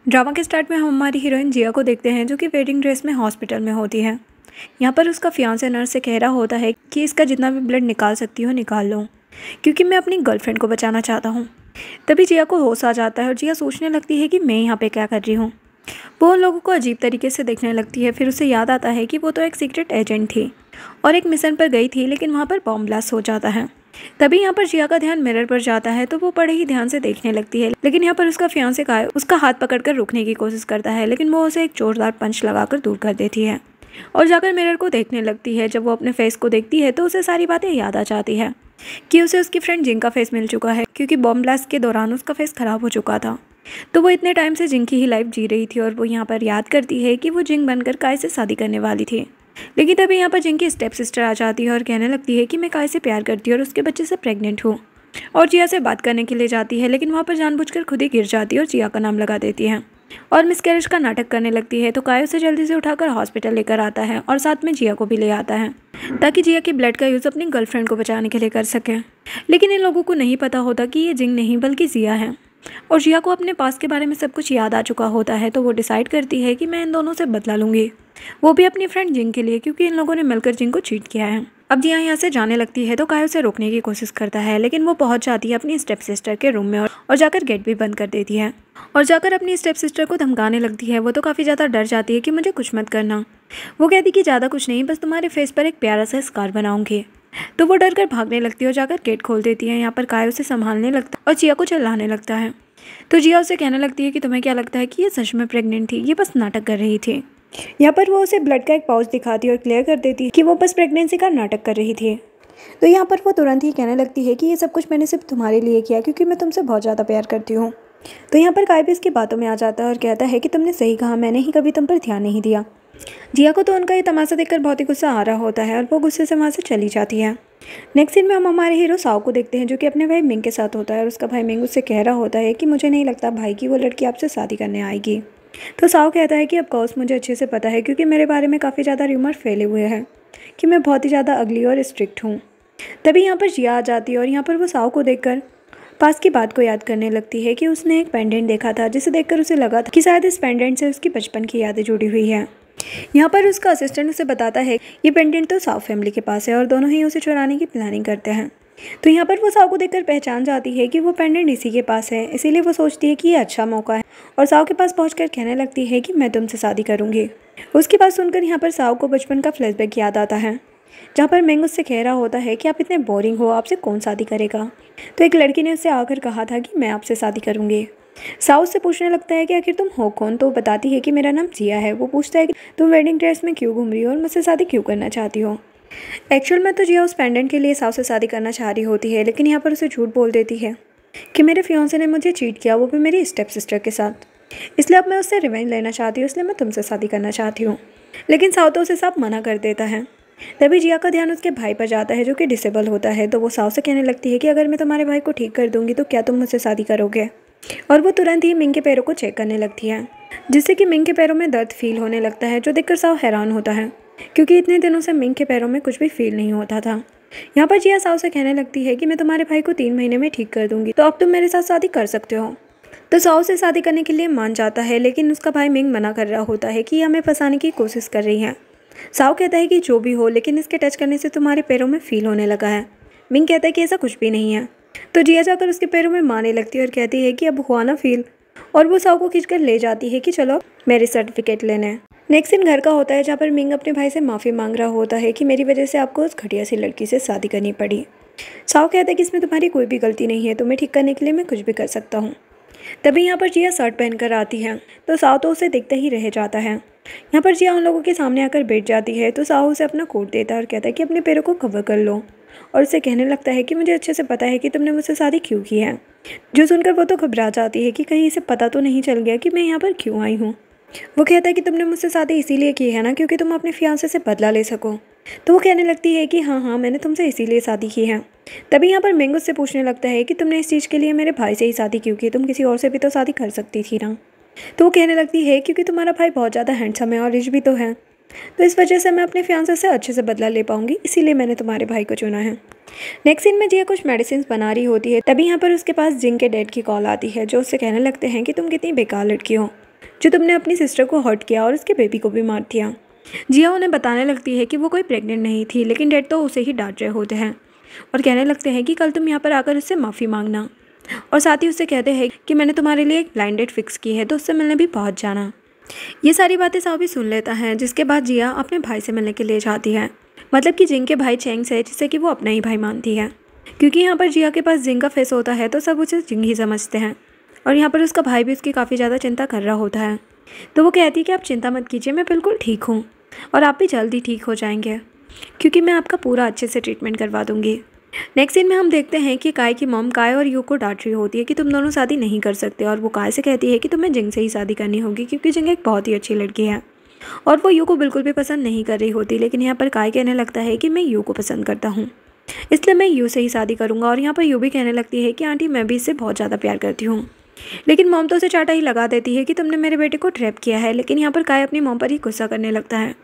Drama के start में हम हमारी हीरोइन जिया को देखते हैं जो कि वेडिंग ड्रेस में हॉस्पिटल में होती है। यहाँ पर उसका फियांसे नर्स से कह रहा होता है कि इसका जितना भी ब्लड निकाल सकती हो निकाल लो, क्योंकि मैं अपनी गर्लफ्रेंड को बचाना चाहता हूँ। तभी जिया को होश आ जाता है और जिया सोचने लगती है कि मैं यहाँ पे क्या कर रही हूँ। वो उन लोगों को अजीब तरीके से देखने लगती है। फिर उसे याद आता है कि वो तो एक सीक्रेट एजेंट थी और एक मिशन पर गई थी, लेकिन वहाँ पर बॉम्ब ब्लास्ट हो जाता है। तभी यहाँ पर जिया का ध्यान मिरर पर जाता है तो वो बड़े ही ध्यान से देखने लगती है, लेकिन यहाँ पर उसका फियांसे का उसका हाथ पकड़कर रोकने की कोशिश करता है, लेकिन वो उसे एक जोरदार पंच लगाकर दूर कर देती है और जाकर मिरर को देखने लगती है। जब वो अपने फेस को देखती है तो उसे सारी बातें याद आ जाती है कि उसे उसकी फ्रेंड जिंग का फेस मिल चुका है, क्योंकि बॉम्ब ब्लास्ट के दौरान उसका फेस खराब हो चुका था। तो वो इतने टाइम से जिंग की ही लाइफ जी रही थी और वो यहाँ पर याद करती है कि वो जिंग बनकर काय से शादी करने वाली थी। लेकिन तभी यहाँ पर जिंग की स्टेप सिस्टर आ जाती है और कहने लगती है कि मैं काय से प्यार करती हूँ और उसके बच्चे से प्रेग्नेंट हूँ, और जिया से बात करने के लिए जाती है, लेकिन वहाँ पर जानबूझकर खुद ही गिर जाती है और जिया का नाम लगा देती है और मिसकैरेज का नाटक करने लगती है। तो काय उसे जल्दी से उठाकर हॉस्पिटल लेकर आता है और साथ में जिया को भी ले आता है ताकि जिया की ब्लड का यूज़ अपनी गर्लफ्रेंड को बचाने के लिए कर सके। लेकिन इन लोगों को नहीं पता होता कि ये जिंग नहीं बल्कि जिया है, और जिया को अपने पास के बारे में सब कुछ याद आ चुका होता है। तो वो डिसाइड करती है कि मैं इन दोनों से बदला लूँगी, वो भी अपनी फ्रेंड जिंग के लिए, क्योंकि इन लोगों ने मिलकर जिंग को चीट किया है। अब जिया यहाँ से जाने लगती है तो काय उसे रोकने की कोशिश करता है, लेकिन वो पहुंच जाती है अपनी स्टेप सिस्टर के रूम में और जाकर गेट भी बंद कर देती है और जाकर अपनी स्टेप सिस्टर को धमकाने लगती है। वो तो काफ़ी ज़्यादा डर जाती है कि मुझे कुछ मत करना। वो कहती कि ज़्यादा कुछ नहीं, बस तुम्हारे फेस पर एक प्यारा सा स्कार बनाऊंगी। तो वो डर कर भागने लगती है और जाकर गेट खोल देती है। यहाँ पर काय उसे संभालने लगता है और जिया को चिल्लाने लगता है। तो जिया उसे कहने लगती है कि तुम्हें क्या लगता है कि ये सच में प्रेग्नेंट थी, ये बस नाटक कर रही थी। यहाँ पर वो उसे ब्लड का एक पाउच दिखाती है और क्लियर कर देती है कि वो बस प्रेगनेंसी का नाटक कर रही थी। तो यहाँ पर वो तुरंत ही कहने लगती है कि ये सब कुछ मैंने सिर्फ तुम्हारे लिए किया, क्योंकि मैं तुमसे बहुत ज़्यादा प्यार करती हूँ। तो यहाँ पर काय भी इसकी बातों में आ जाता है और कहता है कि तुमने सही कहा, मैंने ही कभी तुम पर ध्यान नहीं दिया। जिया को तो उनका ये तमाशा देखकर बहुत ही गुस्सा आ रहा होता है और वो गुस्से से वहाँ से चली जाती है। नेक्स्ट सीन में हम हमारे हीरो साओ को देखते हैं जो कि अपने भाई मिंग के साथ होता है और उसका भाई मिंग उससे कह रहा होता है कि मुझे नहीं लगता भाई कि वो लड़की आपसे शादी करने आएगी। तो साओ कहता है कि ऑफकोर्स मुझे अच्छे से पता है, क्योंकि मेरे बारे में काफ़ी ज़्यादा र्यूमर फैले हुए हैं कि मैं बहुत ही ज़्यादा अगली और स्ट्रिक्ट हूँ। तभी यहाँ पर जिया आ जाती है और यहाँ पर वो साओ को देखकर पास की बात को याद करने लगती है कि उसने एक पेंडेंट देखा था जिसे देखकर उसे लगा था कि शायद इस पेंडेंट से उसकी बचपन की यादें जुड़ी हुई है। यहाँ पर उसका असिस्टेंट उसे बताता है ये पेंडेंट तो साओ फैमिली के पास है और दोनों ही उसे चुराने की प्लानिंग करते हैं। तो यहाँ पर वो साओ को देखकर पहचान जाती है कि वो पेंडेंट इसी के पास है, इसीलिए वो सोचती है कि ये अच्छा मौका है और साओ के पास पहुंचकर कहने लगती है कि मैं तुमसे शादी करूंगी। उसकी बात सुनकर यहाँ पर साओ को बचपन का फ्लैशबैक याद आता है, जहाँ पर मेंग उससे कह रहा होता है कि आप इतने बोरिंग हो, आपसे कौन शादी करेगा। तो एक लड़की ने उससे आकर कहा था कि मैं आपसे शादी करूँगी। साओ से पूछने लगता है कि आखिर तुम हो कौन। तो वो बताती है कि मेरा नाम जिया है। वो पूछता है कि तुम वेडिंग ड्रेस में क्यों घूम रही हो और मुझसे शादी क्यों करना चाहती हो। एक्चुअल में तो जिया उस पेंडेंट के लिए साओ से शादी करना चाह रही होती है, लेकिन यहाँ पर उसे झूठ बोल देती है कि मेरे फियांसे ने मुझे चीट किया, वो भी मेरी स्टेप सिस्टर के साथ, इसलिए अब मैं उससे रिवेंज लेना चाहती हूँ, इसलिए मैं तुमसे शादी करना चाहती हूँ। लेकिन साओ तो उसे साफ मना कर देता है। तभी जिया का ध्यान उसके भाई पर जाता है जो कि डिसेबल होता है। तो वो साओ से कहने लगती है कि अगर मैं तुम्हारे भाई को ठीक कर दूंगी तो क्या तुम मुझसे शादी करोगे। और वो तुरंत ही मिंग के पैरों को चेक करने लगती है, जिससे कि मिंग के पैरों में दर्द फील होने लगता है, जो देखकर साओ हैरान होता है क्योंकि इतने दिनों से मिंग के पैरों में कुछ भी फील नहीं होता था। यहाँ पर जिया साओ से कहने लगती है कि मैं तुम्हारे भाई को 3 महीने में ठीक कर दूंगी, तो अब तुम मेरे साथ शादी कर सकते हो। तो साओ से शादी करने के लिए मान जाता है, लेकिन उसका भाई मिंग मना कर रहा होता है कि हमें फंसाने की कोशिश कर रही है। साओ कहता है कि जो भी हो, लेकिन इसके टच करने से तुम्हारे पैरों में फील होने लगा है। मिंग कहता है कि ऐसा कुछ भी नहीं है। तो जिया जाकर उसके पैरों में मारने लगती है और कहती है कि अब हुआ ना फील, और वो साओ को खींचकर ले जाती है कि चलो मेरे सर्टिफिकेट लेने। नेक्स्ट दिन घर का होता है जहाँ पर मिंग अपने भाई से माफ़ी मांग रहा होता है कि मेरी वजह से आपको उस घटिया सी लड़की से शादी करनी पड़ी। साओ कहता है कि इसमें तुम्हारी कोई भी गलती नहीं है, तुम्हें ठीक करने के लिए मैं कुछ भी कर सकता हूँ। तभी यहाँ पर जिया शर्ट पहनकर आती है तो साओ तो उसे देखते ही रह जाता है। यहाँ पर जिया उन लोगों के सामने आकर बैठ जाती है तो साओ उसे अपना कोट देता है और कहता है कि अपने पैरों को कवर कर लो, और उसे कहने लगता है कि मुझे अच्छे से पता है कि तुमने मुझसे शादी क्यों की है। जो सुनकर वो तो घबरा जाती है कि कहीं इसे पता तो नहीं चल गया कि मैं यहाँ पर क्यों आई हूँ। वो कहता है कि तुमने मुझसे शादी इसीलिए की है ना क्योंकि तुम अपने फियांसे से बदला ले सको। तो वो कहने लगती है कि हाँ हाँ, मैंने तुमसे इसीलिए शादी की है। तभी यहाँ पर मेंग उससे पूछने लगता है कि तुमने इस चीज़ के लिए मेरे भाई से ही शादी क्यों की, तुम किसी और से भी तो शादी कर सकती थी ना। तो वो कहने लगती है क्योंकि तुम्हारा भाई बहुत ज़्यादा हैंडसम है और रिच भी तो है, तो इस वजह से मैं अपने फियांसे से अच्छे से बदला ले पाऊंगी, इसीलिए मैंने तुम्हारे भाई को चुना है। नेक्स्ट सीन में जिया कुछ मेडिसिन बना रही होती है। तभी यहाँ पर उसके पास जिंग के डैड की कॉल आती है जो उससे कहने लगते हैं कि तुम कितनी बेकार लड़की हो, जो तुमने अपनी सिस्टर को हर्ट किया और उसके बेबी को भी मार दिया। जिया उन्हें बताने लगती है कि वो कोई प्रेग्नेंट नहीं थी, लेकिन डैड तो उसे ही डांट रहे होते हैं और कहने लगते हैं कि कल तुम यहाँ पर आकर उससे माफ़ी मांगना, और साथ ही उससे कहते हैं कि मैंने तुम्हारे लिए एक ब्लाइंड डेट फिक्स की है तो उससे मिलने भी पहुँच जाना। ये सारी बातें साव भी सुन लेता है, जिसके बाद जिया अपने भाई से मिलने के लिए जाती है, मतलब कि जिंग के भाई चेंग से, जिसे कि वो अपना ही भाई मानती है। क्योंकि यहाँ पर जिया के पास जिंग का फेस होता है तो सब उसे जिंग ही समझते हैं, और यहाँ पर उसका भाई भी उसकी काफ़ी ज़्यादा चिंता कर रहा होता है। तो वो कहती है कि आप चिंता मत कीजिए, मैं बिल्कुल ठीक हूँ और आप भी जल्दी ठीक हो जाएंगे, क्योंकि मैं आपका पूरा अच्छे से ट्रीटमेंट करवा दूँगी। नेक्स्ट सीन में हम देखते हैं कि काय की मॉम काय और यू को डांट रही होती है कि तुम दोनों शादी नहीं कर सकते, और वो काय से कहती है कि तुम्हें जिंग से ही शादी करनी होगी, क्योंकि जिंग एक बहुत ही अच्छी लड़की है। और वो यू को बिल्कुल भी पसंद नहीं कर रही होती, लेकिन यहाँ पर काय कहने लगता है कि मैं यू को पसंद करता हूँ, इसलिए मैं यू से ही शादी करूँगा। और यहाँ पर यू भी कहने लगती है कि आंटी मैं भी इससे बहुत ज़्यादा प्यार करती हूँ, लेकिन मॉम तो उसे चाटा ही लगा देती है कि तुमने मेरे बेटे को ट्रैप किया है। लेकिन यहाँ पर काय अपनी मॉम पर ही गुस्सा करने लगता है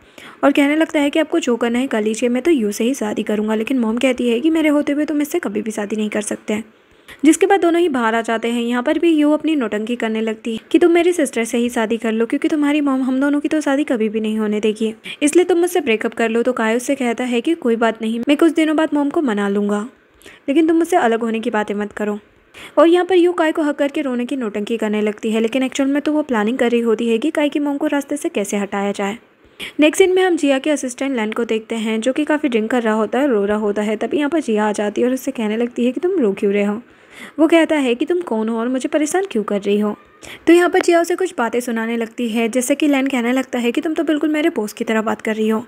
और कहने लगता है कि आपको जो करना है कर लीजिए, मैं तो यू से ही शादी करूँगा। लेकिन मॉम कहती है कि मेरे होते हुए तुम इससे कभी भी शादी नहीं कर सकते। जिसके बाद दोनों ही बाहर आ जाते हैं। यहाँ पर भी यू अपनी नौटंकी करने लगती है कि तुम मेरी सिस्टर से ही शादी कर लो, क्योंकि तुम्हारी मॉम हम दोनों की तो शादी कभी भी नहीं होने देगी, इसलिए तुम मुझसे ब्रेकअप कर लो। तो काय उससे कहता है कि कोई बात नहीं, मैं कुछ दिनों बाद मॉम को मना लूँगा, लेकिन तुम मुझसे अलग होने की बातें मत करो। और यहाँ पर यू काय को हक करके रोने की नौटंकी करने लगती है, लेकिन एक्चुअल में तो वो प्लानिंग कर रही होती है कि काय की मॉम को रास्ते से कैसे हटाया जाए। नेक्स्ट सीन में हम जिया के असिस्टेंट लैन को देखते हैं, जो कि काफ़ी ड्रिंक कर रहा होता है, रो रहा होता है। तभी यहाँ पर जिया आ जाती है और उससे कहने लगती है कि तुम रो क्यों रहे हो। वो कहता है कि तुम कौन हो और मुझे परेशान क्यों कर रही हो। तो यहाँ पर जिया उसे कुछ बातें सुनाने लगती है, जैसे कि लैन कहने लगता है कि तुम तो बिल्कुल मेरे बॉस की तरह बात कर रही हो।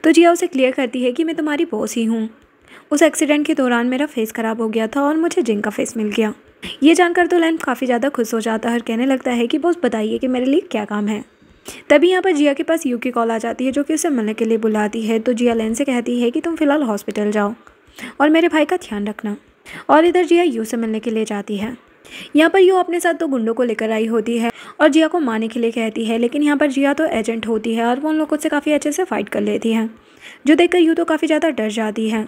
तो जिया उसे क्लियर करती है कि मैं तुम्हारी बॉस ही हूँ। उस एक्सीडेंट के दौरान मेरा फेस ख़राब हो गया था और मुझे जिंग का फेस मिल गया। ये जानकर तो लैन काफ़ी ज़्यादा खुश हो जाता है और कहने लगता है कि बॉस बताइए कि मेरे लिए क्या काम है। तभी यहाँ पर जिया के पास यू की कॉल आ जाती है, जो कि उसे मिलने के लिए बुलाती है। तो जिया लैन से कहती है कि तुम फिलहाल हॉस्पिटल जाओ और मेरे भाई का ध्यान रखना। और इधर जिया यू से मिलने के लिए जाती है। यहाँ पर यू अपने साथ 2 गुंडों को लेकर आई होती है और जिया को मारने के लिए कहती है, लेकिन यहाँ पर जिया तो एजेंट होती है और वो उन लोगों से काफ़ी अच्छे से फाइट कर लेती है, जो देखकर यू तो काफ़ी ज़्यादा डर जाती है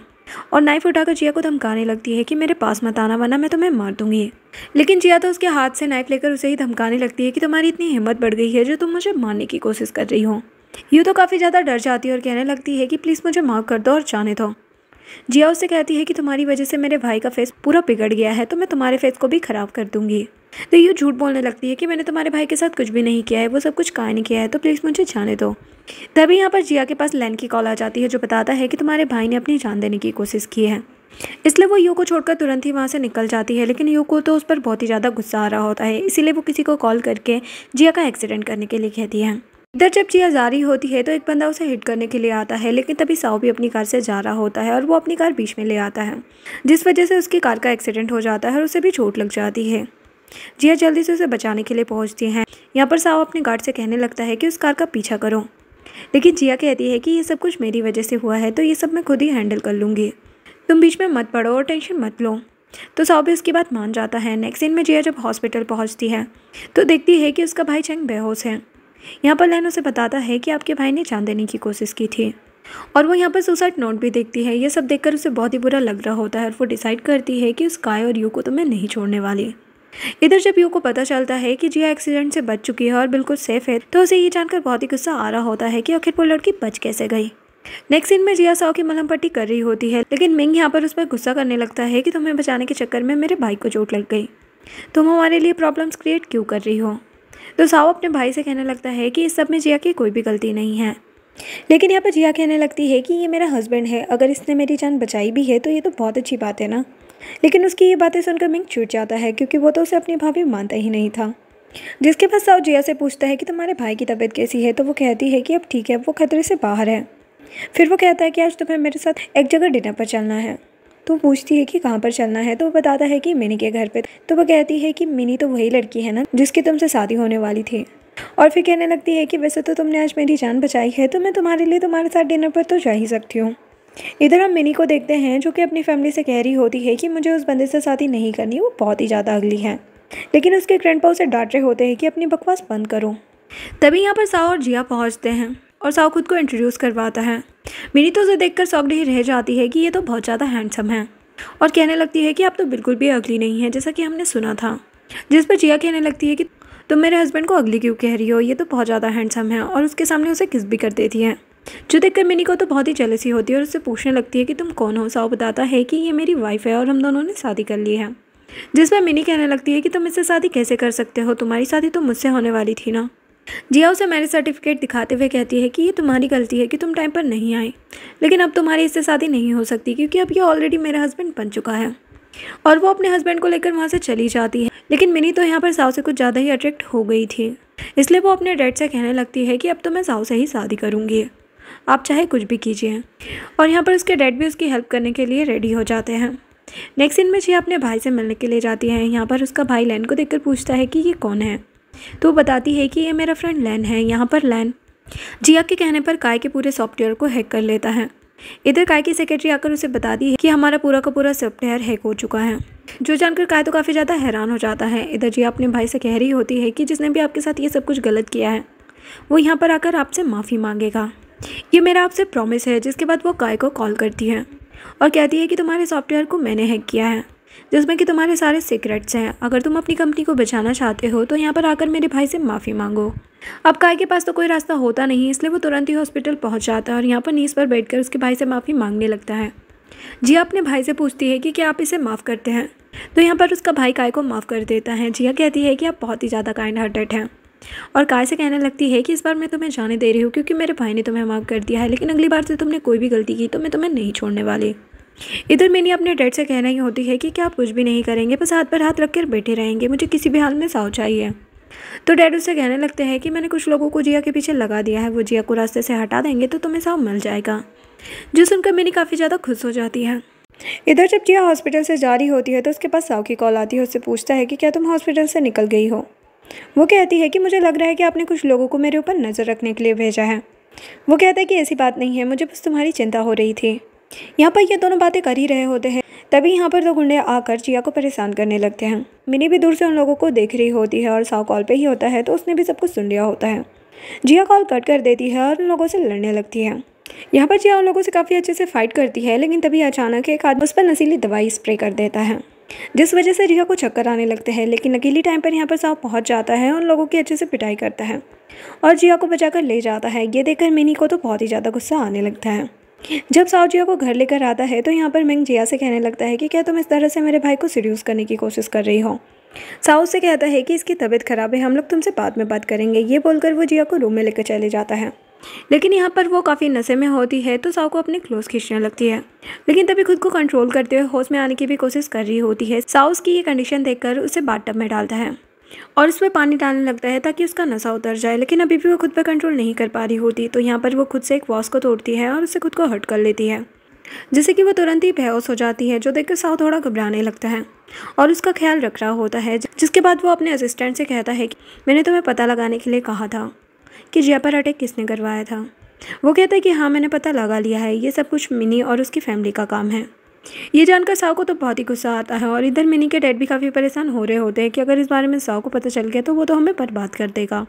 और नाइफ उठाकर जिया को धमकाने लगती है कि मेरे पास मत आना वरना मैं तुम्हें मार दूंगी। लेकिन जिया तो उसके हाथ से नाइफ लेकर उसे ही धमकाने लगती है कि तुम्हारी इतनी हिम्मत बढ़ गई है जो तुम मुझे मारने की कोशिश कर रही हो। यू तो काफ़ी ज़्यादा डर जाती है और कहने लगती है कि प्लीज़ मुझे माफ़ कर दो और जाने दो। जिया उससे कहती है कि तुम्हारी वजह से मेरे भाई का फेस पूरा बिगड़ गया है, तो मैं तुम्हारे फेस को भी ख़राब कर दूंगी। तो यू झूठ बोलने लगती है कि मैंने तुम्हारे भाई के साथ कुछ भी नहीं किया है, वो सब कुछ काय ने किया है, तो प्लीज़ मुझे जाने दो। तभी यहाँ पर जिया के पास लैन की कॉल आ जाती है, जो बताता है कि तुम्हारे भाई ने अपनी जान देने की कोशिश की है, इसलिए वो यू को छोड़कर तुरंत ही वहाँ से निकल जाती है। लेकिन यू को तो उस पर बहुत ही ज़्यादा गुस्सा आ रहा होता है, इसीलिए वो किसी को कॉल करके जिया का एक्सीडेंट करने के लिए कहती है। इधर जब जिया जा रही होती है तो एक बंदा उसे हिट करने के लिए आता है, लेकिन तभी साओ भी अपनी कार से जा रहा होता है और वो अपनी कार बीच में ले आता है, जिस वजह से उसकी कार का एक्सीडेंट हो जाता है और उसे भी चोट लग जाती है। जिया जल्दी से उसे बचाने के लिए पहुंचती है। यहाँ पर साओ अपने गार्ड से कहने लगता है कि उस कार का पीछा करो, लेकिन जिया कहती है कि ये सब कुछ मेरी वजह से हुआ है, तो ये सब मैं खुद ही हैंडल कर लूँगी, तुम बीच में मत पड़ो और टेंशन मत लो। तो साओ भी उसकी बात मान जाता है। नेक्स्ट सीन में जिया जब हॉस्पिटल पहुँचती है तो देखती है कि उसका भाई चेंग बेहोश है। यहाँ पर लैन उसे बताता है कि आपके भाई ने जान देने की कोशिश की थी, और वो यहाँ पर सुसाइड नोट भी देखती है। ये सब देखकर उसे बहुत ही बुरा लग रहा होता है और वो डिसाइड करती है कि उस काय और यू को तो मैं नहीं छोड़ने वाली। इधर जब यू को पता चलता है कि जिया एक्सीडेंट से बच चुकी है और बिल्कुल सेफ है, तो उसे ये जानकर बहुत ही गुस्सा आ रहा होता है कि आखिर वो लड़की बच कैसे गई। नेक्स्ट सीन में जिया साओ की मलहम पट्टी कर रही होती है, लेकिन मिंग यहाँ पर उस पर गुस्सा करने लगता है कि तुम्हें बचाने के चक्कर में मेरे भाई को चोट लग गई, तुम हमारे लिए प्रॉब्लम्स क्रिएट क्यों कर रही हो। तो साओ अपने भाई से कहने लगता है कि इस सब में जिया की कोई भी गलती नहीं है, लेकिन यहाँ पर जिया कहने लगती है कि ये मेरा हस्बैंड है, अगर इसने मेरी जान बचाई भी है तो ये तो बहुत अच्छी बात है ना। लेकिन उसकी ये बातें सुनकर मिंग छूट जाता है, क्योंकि वो तो उसे अपनी भाभी मानता ही नहीं था। जिसके बाद साओ जिया से पूछता है कि तुम्हारे भाई की तबीयत कैसी है, तो वो कहती है कि अब ठीक है, वो खतरे से बाहर है। फिर वो कहता है कि आज तुम्हें मेरे साथ एक जगह डिनर पर चलना है। तो पूछती है कि कहाँ पर चलना है, तो वो बताता है कि मिनी के घर पे। तो वो कहती है कि मिनी तो वही लड़की है ना जिसकी तुमसे शादी होने वाली थी, और फिर कहने लगती है कि वैसे तो तुमने आज मेरी जान बचाई है, तो मैं तुम्हारे लिए तुम्हारे साथ डिनर पर तो जा ही सकती हूँ। इधर हम मिनी को देखते हैं, जो कि अपनी फैमिली से कह रही होती है कि मुझे उस बंदे से शादी नहीं करनी, वो बहुत ही ज़्यादा अगली है। लेकिन उसके ग्रैंडपा उसे डांट रहे होते हैं कि अपनी बकवास बंद करो। तभी यहाँ पर साओ और जिया पहुँचते हैं और साओ खुद को इंट्रोड्यूस करवाता है। मिनी तो उसे देखकर सौगड़ी रह जाती है कि ये तो बहुत ज़्यादा हैंडसम है, और कहने लगती है कि आप तो बिल्कुल भी अगली नहीं है जैसा कि हमने सुना था। जिस पर जिया कहने लगती है कि तुम मेरे हस्बैंड को अगली क्यों कह रही हो, ये तो बहुत ज़्यादा हैंडसम है, और उसके सामने उसे किस भी कर देती है। जो देखकर मिनी को तो बहुत ही जेलसी होती है और उससे पूछने लगती है कि तुम कौन हो। साओ बताता है कि ये मेरी वाइफ है और हम दोनों ने शादी कर ली है। जिस पर मिनी कहने लगती है कि तुम इससे शादी कैसे कर सकते हो, तुम्हारी शादी तो मुझसे होने वाली थी ना। जिया उसे मैरिज सर्टिफिकेट दिखाते हुए कहती है कि ये तुम्हारी गलती है कि तुम टाइम पर नहीं आई, लेकिन अब तुम्हारी इससे शादी नहीं हो सकती क्योंकि अब ये ऑलरेडी मेरा हस्बैंड बन चुका है। और वो अपने हस्बैंड को लेकर वहाँ से चली जाती है। लेकिन मिनी तो यहाँ पर साओ से कुछ ज़्यादा ही अट्रैक्ट हो गई थी, इसलिए वो अपने डैड से कहने लगती है कि अब तो मैं साओ से ही शादी करूँगी, आप चाहे कुछ भी कीजिए। और यहाँ पर उसके डैड भी उसकी हेल्प करने के लिए रेडी हो जाते हैं। नेक्स्ट सीन में जिया अपने भाई से मिलने के लिए जाती है। यहाँ पर उसका भाई लैन को देखकर पूछता है कि ये कौन है, तो वो बताती है कि ये मेरा फ्रेंड लैन है। यहाँ पर लैन जिया के कहने पर काय के पूरे सॉफ्टवेयर को हैक कर लेता है। इधर काय की सेक्रेटरी आकर उसे बताती है कि हमारा पूरा का पूरा सॉफ्टवेयर हैक हो चुका है, जो जानकर काय तो काफ़ी ज़्यादा हैरान हो जाता है। इधर जिया अपने भाई से कह रही होती है कि जिसने भी आपके साथ ये सब कुछ गलत किया है वो यहाँ पर आकर आपसे माफ़ी मांगेगा, ये मेरा आपसे प्रॉमिस है। जिसके बाद वो काय को कॉल करती है और कहती है कि तुम्हारे सॉफ्टवेयर को मैंने हैक किया है, जिसमें कि तुम्हारे सारे सीक्रेट्स हैं। अगर तुम अपनी कंपनी को बचाना चाहते हो तो यहाँ पर आकर मेरे भाई से माफ़ी मांगो। अब काय के पास तो कोई रास्ता होता नहीं, इसलिए वो तुरंत ही हॉस्पिटल पहुँच जाता है और यहाँ पर नीज पर बैठकर उसके भाई से माफ़ी मांगने लगता है। जिया अपने भाई से पूछती है कि क्या आप इसे माफ़ करते हैं, तो यहाँ पर उसका भाई काय को माफ़ कर देता है। जिया कहती है कि आप बहुत ही ज़्यादा काइंड हार्टेड हैं और काय से कहने लगती है कि इस बार मैं तुम्हें जाने दे रही हूँ क्योंकि मेरे भाई ने तुम्हें माफ़ कर दिया है, लेकिन अगली बार से तुमने कोई भी गलती की तो मैं तुम्हें नहीं छोड़ने वाली। इधर मिनी अपने डैड से कह रही होती है कि क्या आप कुछ भी नहीं करेंगे, बस हाथ पर हाथ रख कर बैठे रहेंगे, मुझे किसी भी हाल में साओ चाहिए। तो डैड उससे कहने लगते हैं कि मैंने कुछ लोगों को जिया के पीछे लगा दिया है, वो जिया को रास्ते से हटा देंगे तो तुम्हें साओ मिल जाएगा। जो सुनकर मिनी काफ़ी ज़्यादा खुश हो जाती है। इधर जब जिया हॉस्पिटल से जा रही होती है तो उसके पास साओ की कॉल आती है। उससे पूछता है कि क्या तुम हॉस्पिटल से निकल गई हो। वो कहती है कि मुझे लग रहा है कि आपने कुछ लोगों को मेरे ऊपर नज़र रखने के लिए भेजा है। वो कहता है कि ऐसी बात नहीं है, मुझे बस तुम्हारी चिंता हो रही थी। यहाँ पर ये दोनों बातें कर ही रहे होते हैं, तभी यहाँ पर दो गुंडे आकर जिया को परेशान करने लगते हैं। मिनी भी दूर से उन लोगों को देख रही होती है और साओ कॉल पे ही होता है, तो उसने भी सब कुछ सुन लिया होता है। जिया कॉल कट कर देती है और उन लोगों से लड़ने लगती है। यहाँ पर जिया उन लोगों से काफ़ी अच्छे से फाइट करती है, लेकिन तभी अचानक एक आदमी उस पर नशीली दवाई स्प्रे कर देता है, जिस वजह से जिया को चक्कर आने लगते हैं। लेकिन अकेली टाइम पर यहाँ पर साओ पहुँच जाता है, उन लोगों की अच्छे से पिटाई करता है और जिया को बचाकर ले जाता है। ये देखकर मिनी को तो बहुत ही ज़्यादा गुस्सा आने लगता है। जब साओ जिया को घर लेकर आता है तो यहाँ पर मिंग जिया से कहने लगता है कि क्या तुम इस तरह से मेरे भाई को सीड्यूस करने की कोशिश कर रही हो। साओ से कहता है कि इसकी तबीयत खराब है, हम लोग तुमसे बाद में बात करेंगे। ये बोलकर वो जिया को रूम में लेकर चले जाता है, लेकिन यहाँ पर वो काफ़ी नशे में होती है तो साओ को अपने क्लोज खींचने लगती है, लेकिन तभी खुद को कंट्रोल करते हुए होश में आने की भी कोशिश कर रही होती है। साओ उसकी ये कंडीशन देखकर उसे बाथटब में डालता है और उस पर पानी डालने लगता है ताकि उसका नशा उतर जाए, लेकिन अभी भी वो खुद पर कंट्रोल नहीं कर पा रही होती। तो यहाँ पर वो खुद से एक वॉश को तोड़ती है और उससे खुद को हर्ट कर लेती है, जिससे कि वो तुरंत ही बेहोश हो जाती है, जो देखकर साओ थोड़ा घबराने लगता है और उसका ख्याल रख रहा होता है। जिसके बाद वो अपने असिस्टेंट से कहता है कि मैंने तुम्हें पता लगाने के लिए कहा था कि जिया पर अटैक किसने करवाया था। वो कहता है कि हाँ मैंने पता लगा लिया है, ये सब कुछ मिनी और उसकी फैमिली का काम है। ये जानकर साओ को तो बहुत ही गुस्सा आता है और इधर मिनी के डैड भी काफ़ी परेशान हो रहे होते हैं कि अगर इस बारे में साओ को पता चल गया तो वो तो हमें बर्बाद कर देगा।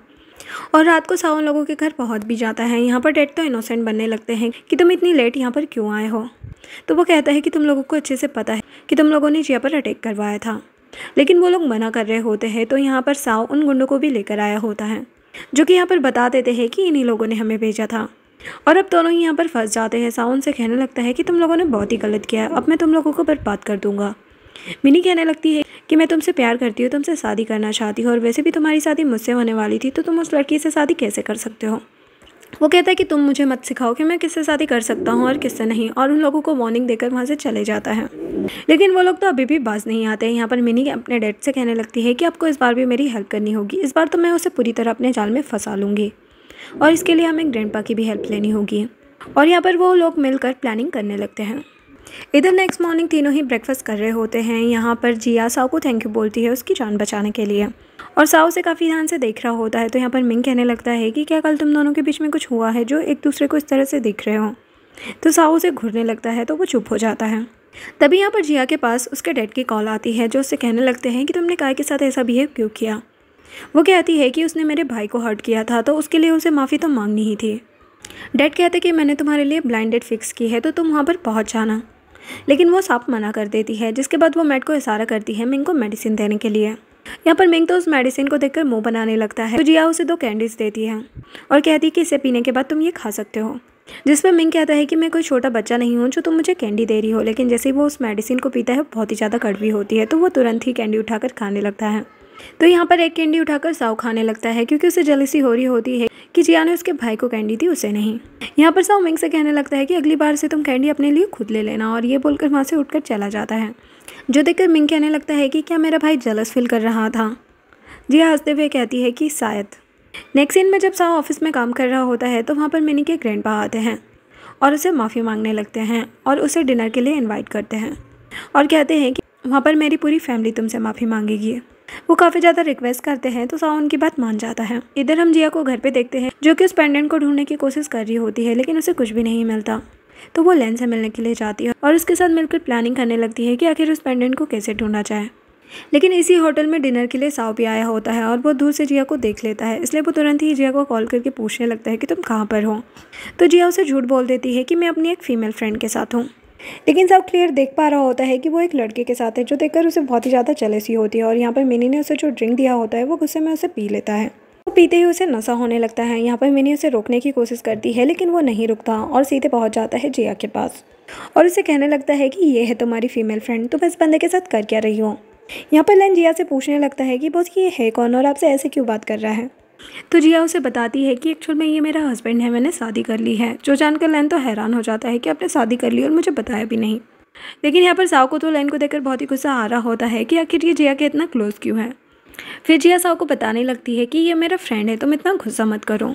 और रात को साओ उन लोगों के घर पहुंच भी जाता है। यहाँ पर डैड तो इनोसेंट बनने लगते हैं कि तुम इतनी लेट यहाँ पर क्यों आए हो। तो वो कहता है कि तुम लोगों को अच्छे से पता है कि तुम लोगों ने जिया पर अटैक करवाया था, लेकिन वो लोग मना कर रहे होते हैं। तो यहाँ पर साओ उन गुंडों को भी लेकर आया होता है, जो कि यहाँ पर बता देते हैं कि इन्हीं लोगों ने हमें भेजा था और अब दोनों ही यहाँ पर फंस जाते हैं। साओ उनसे कहने लगता है कि तुम लोगों ने बहुत ही गलत किया है, अब मैं तुम लोगों को बर्बाद कर दूंगा। मिनी कहने लगती है कि मैं तुमसे प्यार करती हूँ, तुमसे शादी करना चाहती हूँ और वैसे भी तुम्हारी शादी मुझसे होने वाली थी, तो तुम उस लड़की से शादी कैसे कर सकते हो। वो कहता है कि तुम मुझे मत सिखाओ कि मैं किससे शादी कर सकता हूँ और किससे नहीं, और उन लोगों को वार्निंग देकर वहाँ से चले जाता है। लेकिन वो लोग तो अभी भी बाज नहीं आते हैं। यहाँ पर मिनी अपने डैड से कहने लगती है कि आपको इस बार भी मेरी हेल्प करनी होगी, इस बार तो मैं उसे पूरी तरह अपने जाल में फंसा लूँगी और इसके लिए हमें ग्रैंडपा की भी हेल्प लेनी होगी। और यहाँ पर वो लोग मिलकर प्लानिंग करने लगते हैं। इधर नेक्स्ट मॉर्निंग तीनों ही ब्रेकफास्ट कर रहे होते हैं। यहाँ पर जिया साओ को थैंक यू बोलती है उसकी जान बचाने के लिए और साओ से काफ़ी ध्यान से देख रहा होता है। तो यहाँ पर मिंग कहने लगता है कि क्या कल तुम दोनों के बीच में कुछ हुआ है जो एक दूसरे को इस तरह से देख रहे हो। तो साओ उसे घूरने लगता है तो वो चुप हो जाता है। तभी यहाँ पर जिया के पास उसके डैड की कॉल आती है, जो उससे कहने लगते हैं कि तुमने काय के साथ ऐसा बिहेव क्यों किया। वो कहती है कि उसने मेरे भाई को हर्ट किया था तो उसके लिए उसे माफ़ी तो मांगनी ही थी। डैड कहते कि मैंने तुम्हारे लिए ब्लाइंड डेट फिक्स की है तो तुम वहाँ पर पहुँच जाना, लेकिन वो साफ मना कर देती है। जिसके बाद वो मैट को इशारा करती है मिंग को मेडिसिन देने के लिए। यहाँ पर मिंग तो उस मेडिसिन को देखकर मुंह बनाने लगता है। तो जिया उसे 2 कैंडीज देती है और कहती है कि इसे पीने के बाद तुम ये खा सकते हो। जिस पर मिंग कहता है कि मैं कोई छोटा बच्चा नहीं हूँ जो तुम मुझे कैंडी दे रही हो। लेकिन जैसे ही वो उस मेडिसिन को पीता है बहुत ही ज़्यादा कड़वी होती है, तो वो तुरंत ही कैंडी उठाकर खाने लगता है। तो यहाँ पर एक कैंडी उठाकर साओ खाने लगता है क्योंकि उसे जेलसी हो रही होती है कि जिया ने उसके भाई को कैंडी दी, उसे नहीं। यहाँ पर साओ मिंग से कहने लगता है कि अगली बार से तुम कैंडी अपने लिए खुद ले लेना, और ये बोलकर वहाँ से उठकर चला जाता है। जो देखकर मिंग कहने लगता है कि क्या मेरा भाई जेलस फील कर रहा था। जिया हंसते हुए कहती है कि शायद। नेक्स्ट सीन में जब साओ ऑफिस में काम कर रहा होता है तो वहाँ पर मिनी के ग्रैंडपा आते हैं और उसे माफ़ी मांगने लगते हैं और उसे डिनर के लिए इनवाइट करते हैं और कहते हैं कि वहाँ पर मेरी पूरी फैमिली तुमसे माफ़ी मांगेगी। वो काफ़ी ज़्यादा रिक्वेस्ट करते हैं तो साओ उनकी बात मान जाता है। इधर हम जिया को घर पे देखते हैं जो कि उस पेंडेंट को ढूंढने की कोशिश कर रही होती है, लेकिन उसे कुछ भी नहीं मिलता। तो वो लेन से मिलने के लिए जाती है और उसके साथ मिलकर प्लानिंग करने लगती है कि आखिर उस पेंडेंट को कैसे ढूंढा जाए। लेकिन इसी होटल में डिनर के लिए साओ भी आया होता है और वो दूर से जिया को देख लेता है, इसलिए वो तुरंत ही जिया को कॉल करके पूछने लगता है कि तुम कहाँ पर हो। तो जिया उसे झूठ बोल देती है कि मैं अपनी एक फ़ीमेल फ्रेंड के साथ हूँ। लेकिन साओ क्लियर देख पा रहा होता है कि वो एक लड़के के साथ है, जो देखकर उसे बहुत ही ज़्यादा जेलसी होती है। और यहाँ पर मिनी ने उसे जो ड्रिंक दिया होता है वो गुस्से में उसे पी लेता है। वो पीते ही उसे नशा होने लगता है। यहाँ पर मिनी उसे रोकने की कोशिश करती है लेकिन वो नहीं रुकता और सीधे पहुँच जाता है जिया के पास और उसे कहने लगता है कि ये है तुम्हारी फीमेल फ्रेंड, तुम इस बंदे के साथ कर क्या रही हो। यहाँ पर लेन जिया से पूछने लगता है कि बॉस ये है कौन और आपसे ऐसे क्यों बात कर रहा है। तो जिया उसे बताती है कि एक्चुअल में ये मेरा हस्बैंड है, मैंने शादी कर ली है। जो जानकर लेन तो हैरान हो जाता है कि आपने शादी कर ली और मुझे बताया भी नहीं। लेकिन यहाँ पर साओ को तो लेन को देखकर बहुत ही गुस्सा आ रहा होता है कि आखिर ये जिया के इतना क्लोज क्यों है। फिर जिया साओ को बताने लगती है कि ये मेरा फ्रेंड है, तुम इतना गुस्सा मत करो।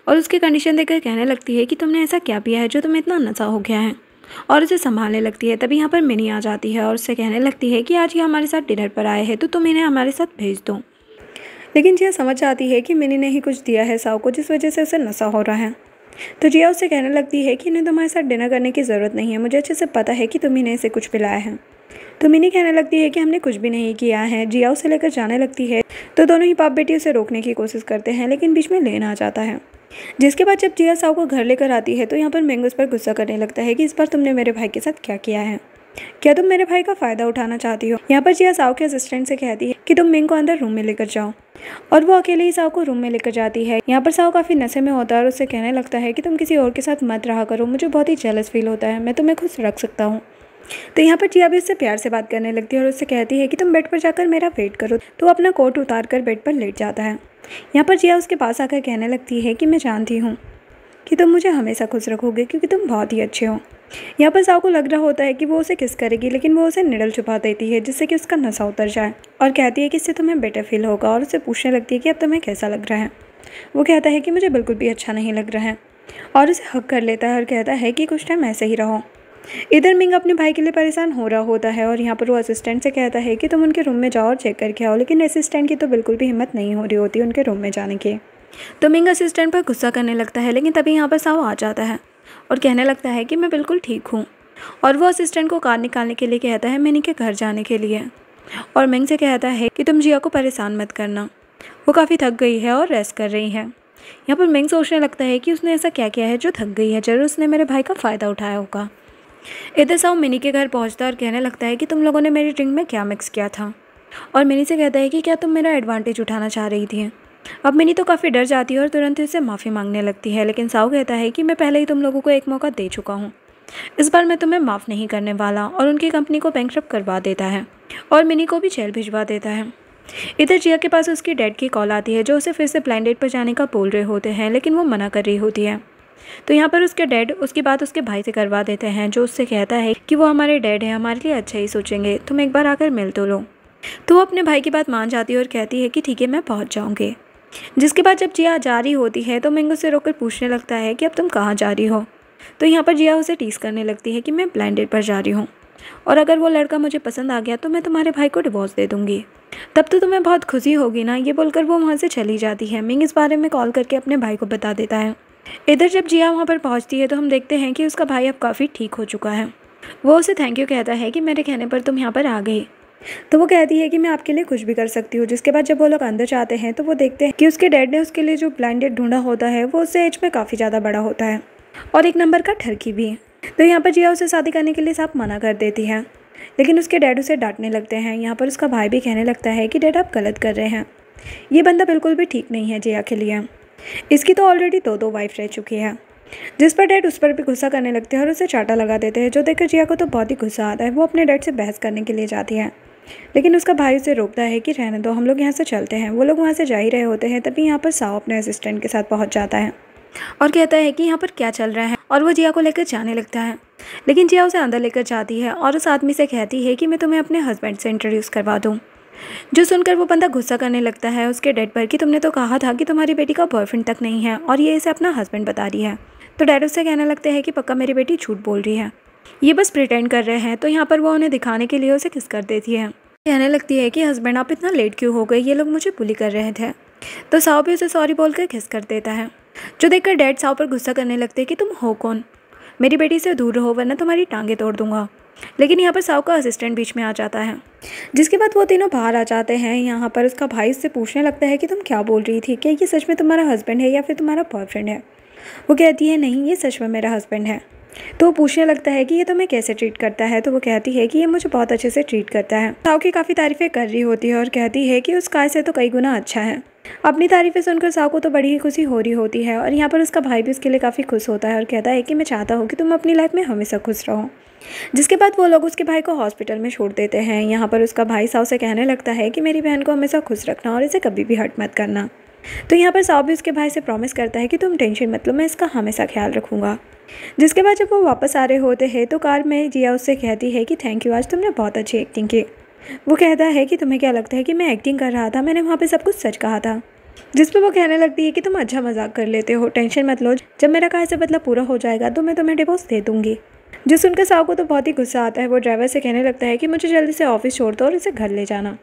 और उसकी कंडीशन देखकर कहने लगती है कि तुमने ऐसा क्या पिया है जो तुम्हें इतना नशा हो गया है, और उसे संभालने लगती है। तभी यहाँ पर मिनी आ जाती है और उससे कहने लगती है कि आज ये हमारे साथ डिनर पर आए हैं तो तुम इन्हें हमारे साथ भेज दो। लेकिन जिया समझ जाती है कि मिनी ने ही कुछ दिया है साओ को, जिस वजह से उसे नशा हो रहा है। तो जिया उससे कहने लगती है कि इन्हें तुम्हारे साथ डिनर करने की ज़रूरत नहीं है, मुझे अच्छे से पता है कि तुम इन्हें इसे कुछ पिलाया है। तो मिनी कहने लगती है कि हमने कुछ भी नहीं किया है। जिया उसे लेकर जाने लगती है तो दोनों ही बाप बेटी उसे रोकने की कोशिश करते हैं, लेकिन बीच में लेन आ जाता है। जिसके बाद जब जिया साओ को घर लेकर आती है तो यहाँ पर मिंग उस पर गुस्सा करने लगता है कि इस बार तुमने मेरे भाई के साथ क्या किया है, क्या तुम मेरे भाई का फ़ायदा उठाना चाहती हो। यहाँ पर जिया साओ के असिस्टेंट से कहती है कि तुम मिंग को अंदर रूम में लेकर जाओ, और वो अकेले ही साओ को रूम में लेकर जाती है। यहाँ पर साओ काफ़ी नशे में होता है और उससे कहने लगता है कि तुम किसी और के साथ मत रहा करो, मुझे बहुत ही जेलस फील होता है, मैं तुम्हें खुश रख सकता हूँ। तो यहाँ पर जिया भी उससे प्यार से बात करने लगती है और उससे कहती है कि तुम बेड पर जाकर मेरा वेट करो। तो अपना कोट उतार कर बेड पर लेट जाता है। यहाँ पर जिया उसके पास आकर कहने लगती है कि मैं जानती हूँ कि तुम मुझे हमेशा खुश रखोगे क्योंकि तुम बहुत ही अच्छे हो। यहाँ पर साओ को लग रहा होता है कि वो उसे किस करेगी, लेकिन वो उसे निडल छुपा देती है जिससे कि उसका नशा उतर जाए और कहती है कि इससे तुम्हें बेटर फील होगा, और उससे पूछने लगती है कि अब तुम्हें कैसा लग रहा है। वो कहता है कि मुझे बिल्कुल भी अच्छा नहीं लग रहा है और उसे हक कर लेता है और कहता है कि कुछ टाइम ऐसे ही रहो। इधर मिंग अपने भाई के लिए परेशान हो रहा होता है और यहाँ पर वो असिस्टेंट से कहता है कि तुम उनके रूम में जाओ और चेक करके आओ, लेकिन असिस्टेंट की तो बिल्कुल भी हिम्मत नहीं हो रही होती उनके रूम में जाने की। तो मिंग असिस्टेंट पर गुस्सा करने लगता है, लेकिन तभी यहाँ पर साओ आ जाता है और कहने लगता है कि मैं बिल्कुल ठीक हूँ, और वो असिस्टेंट को कार निकालने के लिए कहता है मिनी के घर जाने के लिए। और मिंग से कहता है कि तुम जिया को परेशान मत करना, वो काफ़ी थक गई है और रेस्ट कर रही है। यहाँ पर मिंग सोचने लगता है कि उसने ऐसा क्या किया है जो थक गई है, जरूर उसने मेरे भाई का फ़ायदा उठाया होगा। इधर साओ मिनी के घर पहुँचता है और कहने लगता है कि तुम लोगों ने मेरी ड्रिंक में क्या मिक्स किया था, और मिनी से कहता है कि क्या तुम मेरा एडवांटेज उठाना चाह रही थी। अब मिनी तो काफ़ी डर जाती है और तुरंत ही उससे माफ़ी मांगने लगती है, लेकिन साओ कहता है कि मैं पहले ही तुम लोगों को एक मौका दे चुका हूँ, इस बार मैं तुम्हें माफ़ नहीं करने वाला, और उनकी कंपनी को बैंकरप्ट करवा देता है और मिनी को भी जेल भिजवा देता है। इधर जिया के पास उसकी डैड की कॉल आती है जो उसे फिर से ब्लाइंड डेट पर जाने का बोल रहे होते हैं, लेकिन वो मना कर रही होती है। तो यहाँ पर उसके डैड उसकी बात उसके भाई से करवा देते हैं, जो उससे कहता है कि वो हमारे डैड हैं, हमारे लिए अच्छा ही सोचेंगे, तुम एक बार आकर मिल तो लो। तो वो अपने भाई की बात मान जाती है और कहती है कि ठीक है मैं पहुँच जाऊँगी। जिसके बाद जब जिया जा रही होती है तो मिंग उसे रोककर पूछने लगता है कि अब तुम कहाँ जा रही हो। तो यहाँ पर जिया उसे टीस करने लगती है कि मैं ब्लाइंड डेट पर जा रही हूँ, और अगर वो लड़का मुझे पसंद आ गया तो मैं तुम्हारे भाई को डिवोर्स दे दूँगी, तब तो तुम्हें बहुत खुशी होगी ना। ये बोलकर वो वहाँ से चली जाती है। मिंग इस बारे में कॉल करके अपने भाई को बता देता है। इधर जब जिया वहाँ पर पहुँचती है तो हम देखते हैं कि उसका भाई अब काफ़ी ठीक हो चुका है। वो उसे थैंक यू कहता है कि मेरे कहने पर तुम यहाँ पर आ गई। तो वो कहती है कि मैं आपके लिए कुछ भी कर सकती हूँ। जिसके बाद जब वो लोग अंदर जाते हैं तो वो देखते हैं कि उसके डैड ने उसके लिए जो ब्लाइंड डेट ढूंढा होता है वो उससे एज में काफ़ी ज़्यादा बड़ा होता है और एक नंबर का ठरकी भी। तो यहाँ पर जिया उसे शादी करने के लिए साफ मना कर देती है। लेकिन उसके डैड उसे डांटने लगते हैं। यहाँ पर उसका भाई भी कहने लगता है कि डैड आप गलत कर रहे हैं, ये बंदा बिल्कुल भी ठीक नहीं है जिया के लिए, इसकी तो ऑलरेडी दो वाइफ रह चुकी है। जिस पर डैड उस पर भी गुस्सा करने लगते हैं और उसे चाटा लगा देते हैं, जो देखकर जिया को तो बहुत ही गुस्सा आता है। वो अपने डैड से बहस करने के लिए जाती है, लेकिन उसका भाई उसे रोकता है कि रहने दो, हम लोग यहाँ से चलते हैं। वो लोग वहाँ से जा ही रहे होते हैं, तभी यहाँ पर साओ अपने असिस्टेंट के साथ पहुँच जाता है और कहता है कि यहाँ पर क्या चल रहा है, और वो जिया को लेकर जाने लगता है। लेकिन जिया उसे अंदर लेकर जाती है और उस आदमी से कहती है कि मैं तुम्हें अपने हस्बैंड से इंट्रोड्यूस करवा दूँ। जो सुनकर वो बंदा गुस्सा करने लगता है उसके डैड पर कि तुमने तो कहा था कि तुम्हारी बेटी का बॉयफ्रेंड तक नहीं है और ये इसे अपना हस्बैंड बता रही है। तो डैड उससे कहने लगते हैं कि पक्का मेरी बेटी झूठ बोल रही है, ये बस प्रिटेंड कर रहे हैं। तो यहाँ पर वो उन्हें दिखाने के लिए उसे किस कर देती है। कहने लगती है कि हस्बैंड आप इतना लेट क्यों हो गए, ये लोग मुझे बुली कर रहे थे। तो साओ भी उसे सॉरी बोलकर किस कर देता है, जो देखकर डैड साओ पर गुस्सा करने लगते हैं कि तुम हो कौन, मेरी बेटी से दूर रहो वरना तुम्हारी टांगे तोड़ दूंगा। लेकिन यहाँ पर साओ का असिस्टेंट बीच में आ जाता है, जिसके बाद वो तीनों बाहर आ जाते हैं। यहाँ पर उसका भाई उससे पूछने लगता है कि तुम क्या बोल रही थी, क्या ये सच में तुम्हारा हस्बैंड है या फिर तुम्हारा बॉयफ्रेंड है। वो कहती है नहीं, ये सच में मेरा हस्बैंड है। तो वो पूछने लगता है कि ये तुम्हें कैसे ट्रीट करता है। तो वो कहती है कि ये मुझे बहुत अच्छे से ट्रीट करता है। साओ की काफ़ी तारीफ़ें कर रही होती है और कहती है कि उस काय से तो कई गुना अच्छा है। अपनी तारीफ़ें सुनकर साओ को तो बड़ी ही खुशी हो रही होती है और यहाँ पर उसका भाई भी उसके लिए काफ़ी खुश होता है और कहता है कि मैं चाहता हूँ कि तुम अपनी लाइफ में हमेशा खुश रहो। जिसके बाद वो लोग उसके भाई को हॉस्पिटल में छोड़ देते हैं। यहाँ पर उसका भाई साओ से कहने लगता है कि मेरी बहन को हमेशा खुश रखना और इसे कभी भी हर्ट मत करना। तो यहाँ पर साओ भी उसके भाई से प्रॉमिस करता है कि तुम टेंशन मत लो, मैं इसका हमेशा ख्याल रखूँगा। जिसके बाद जब वो वापस आ रहे होते हैं तो कार में जिया उससे कहती है कि थैंक यू, आज तुमने बहुत अच्छी एक्टिंग की। वो कहता है कि तुम्हें क्या लगता है कि मैं एक्टिंग कर रहा था, मैंने वहाँ पे सब कुछ सच कहा था। जिस पर वो कहने लगती है कि तुम अच्छा मजाक कर लेते हो, टेंशन मत लो, जब मेरा कहा से बदला पूरा हो जाएगा तो मैं तुम्हें डिवोर्स दे दूँगी। जो सुनकर साओ को तो बहुत ही गुस्सा आता है। वो ड्राइवर से कहने लगता है कि मुझे जल्दी से ऑफिस छोड़ दो और इसे घर ले जाना।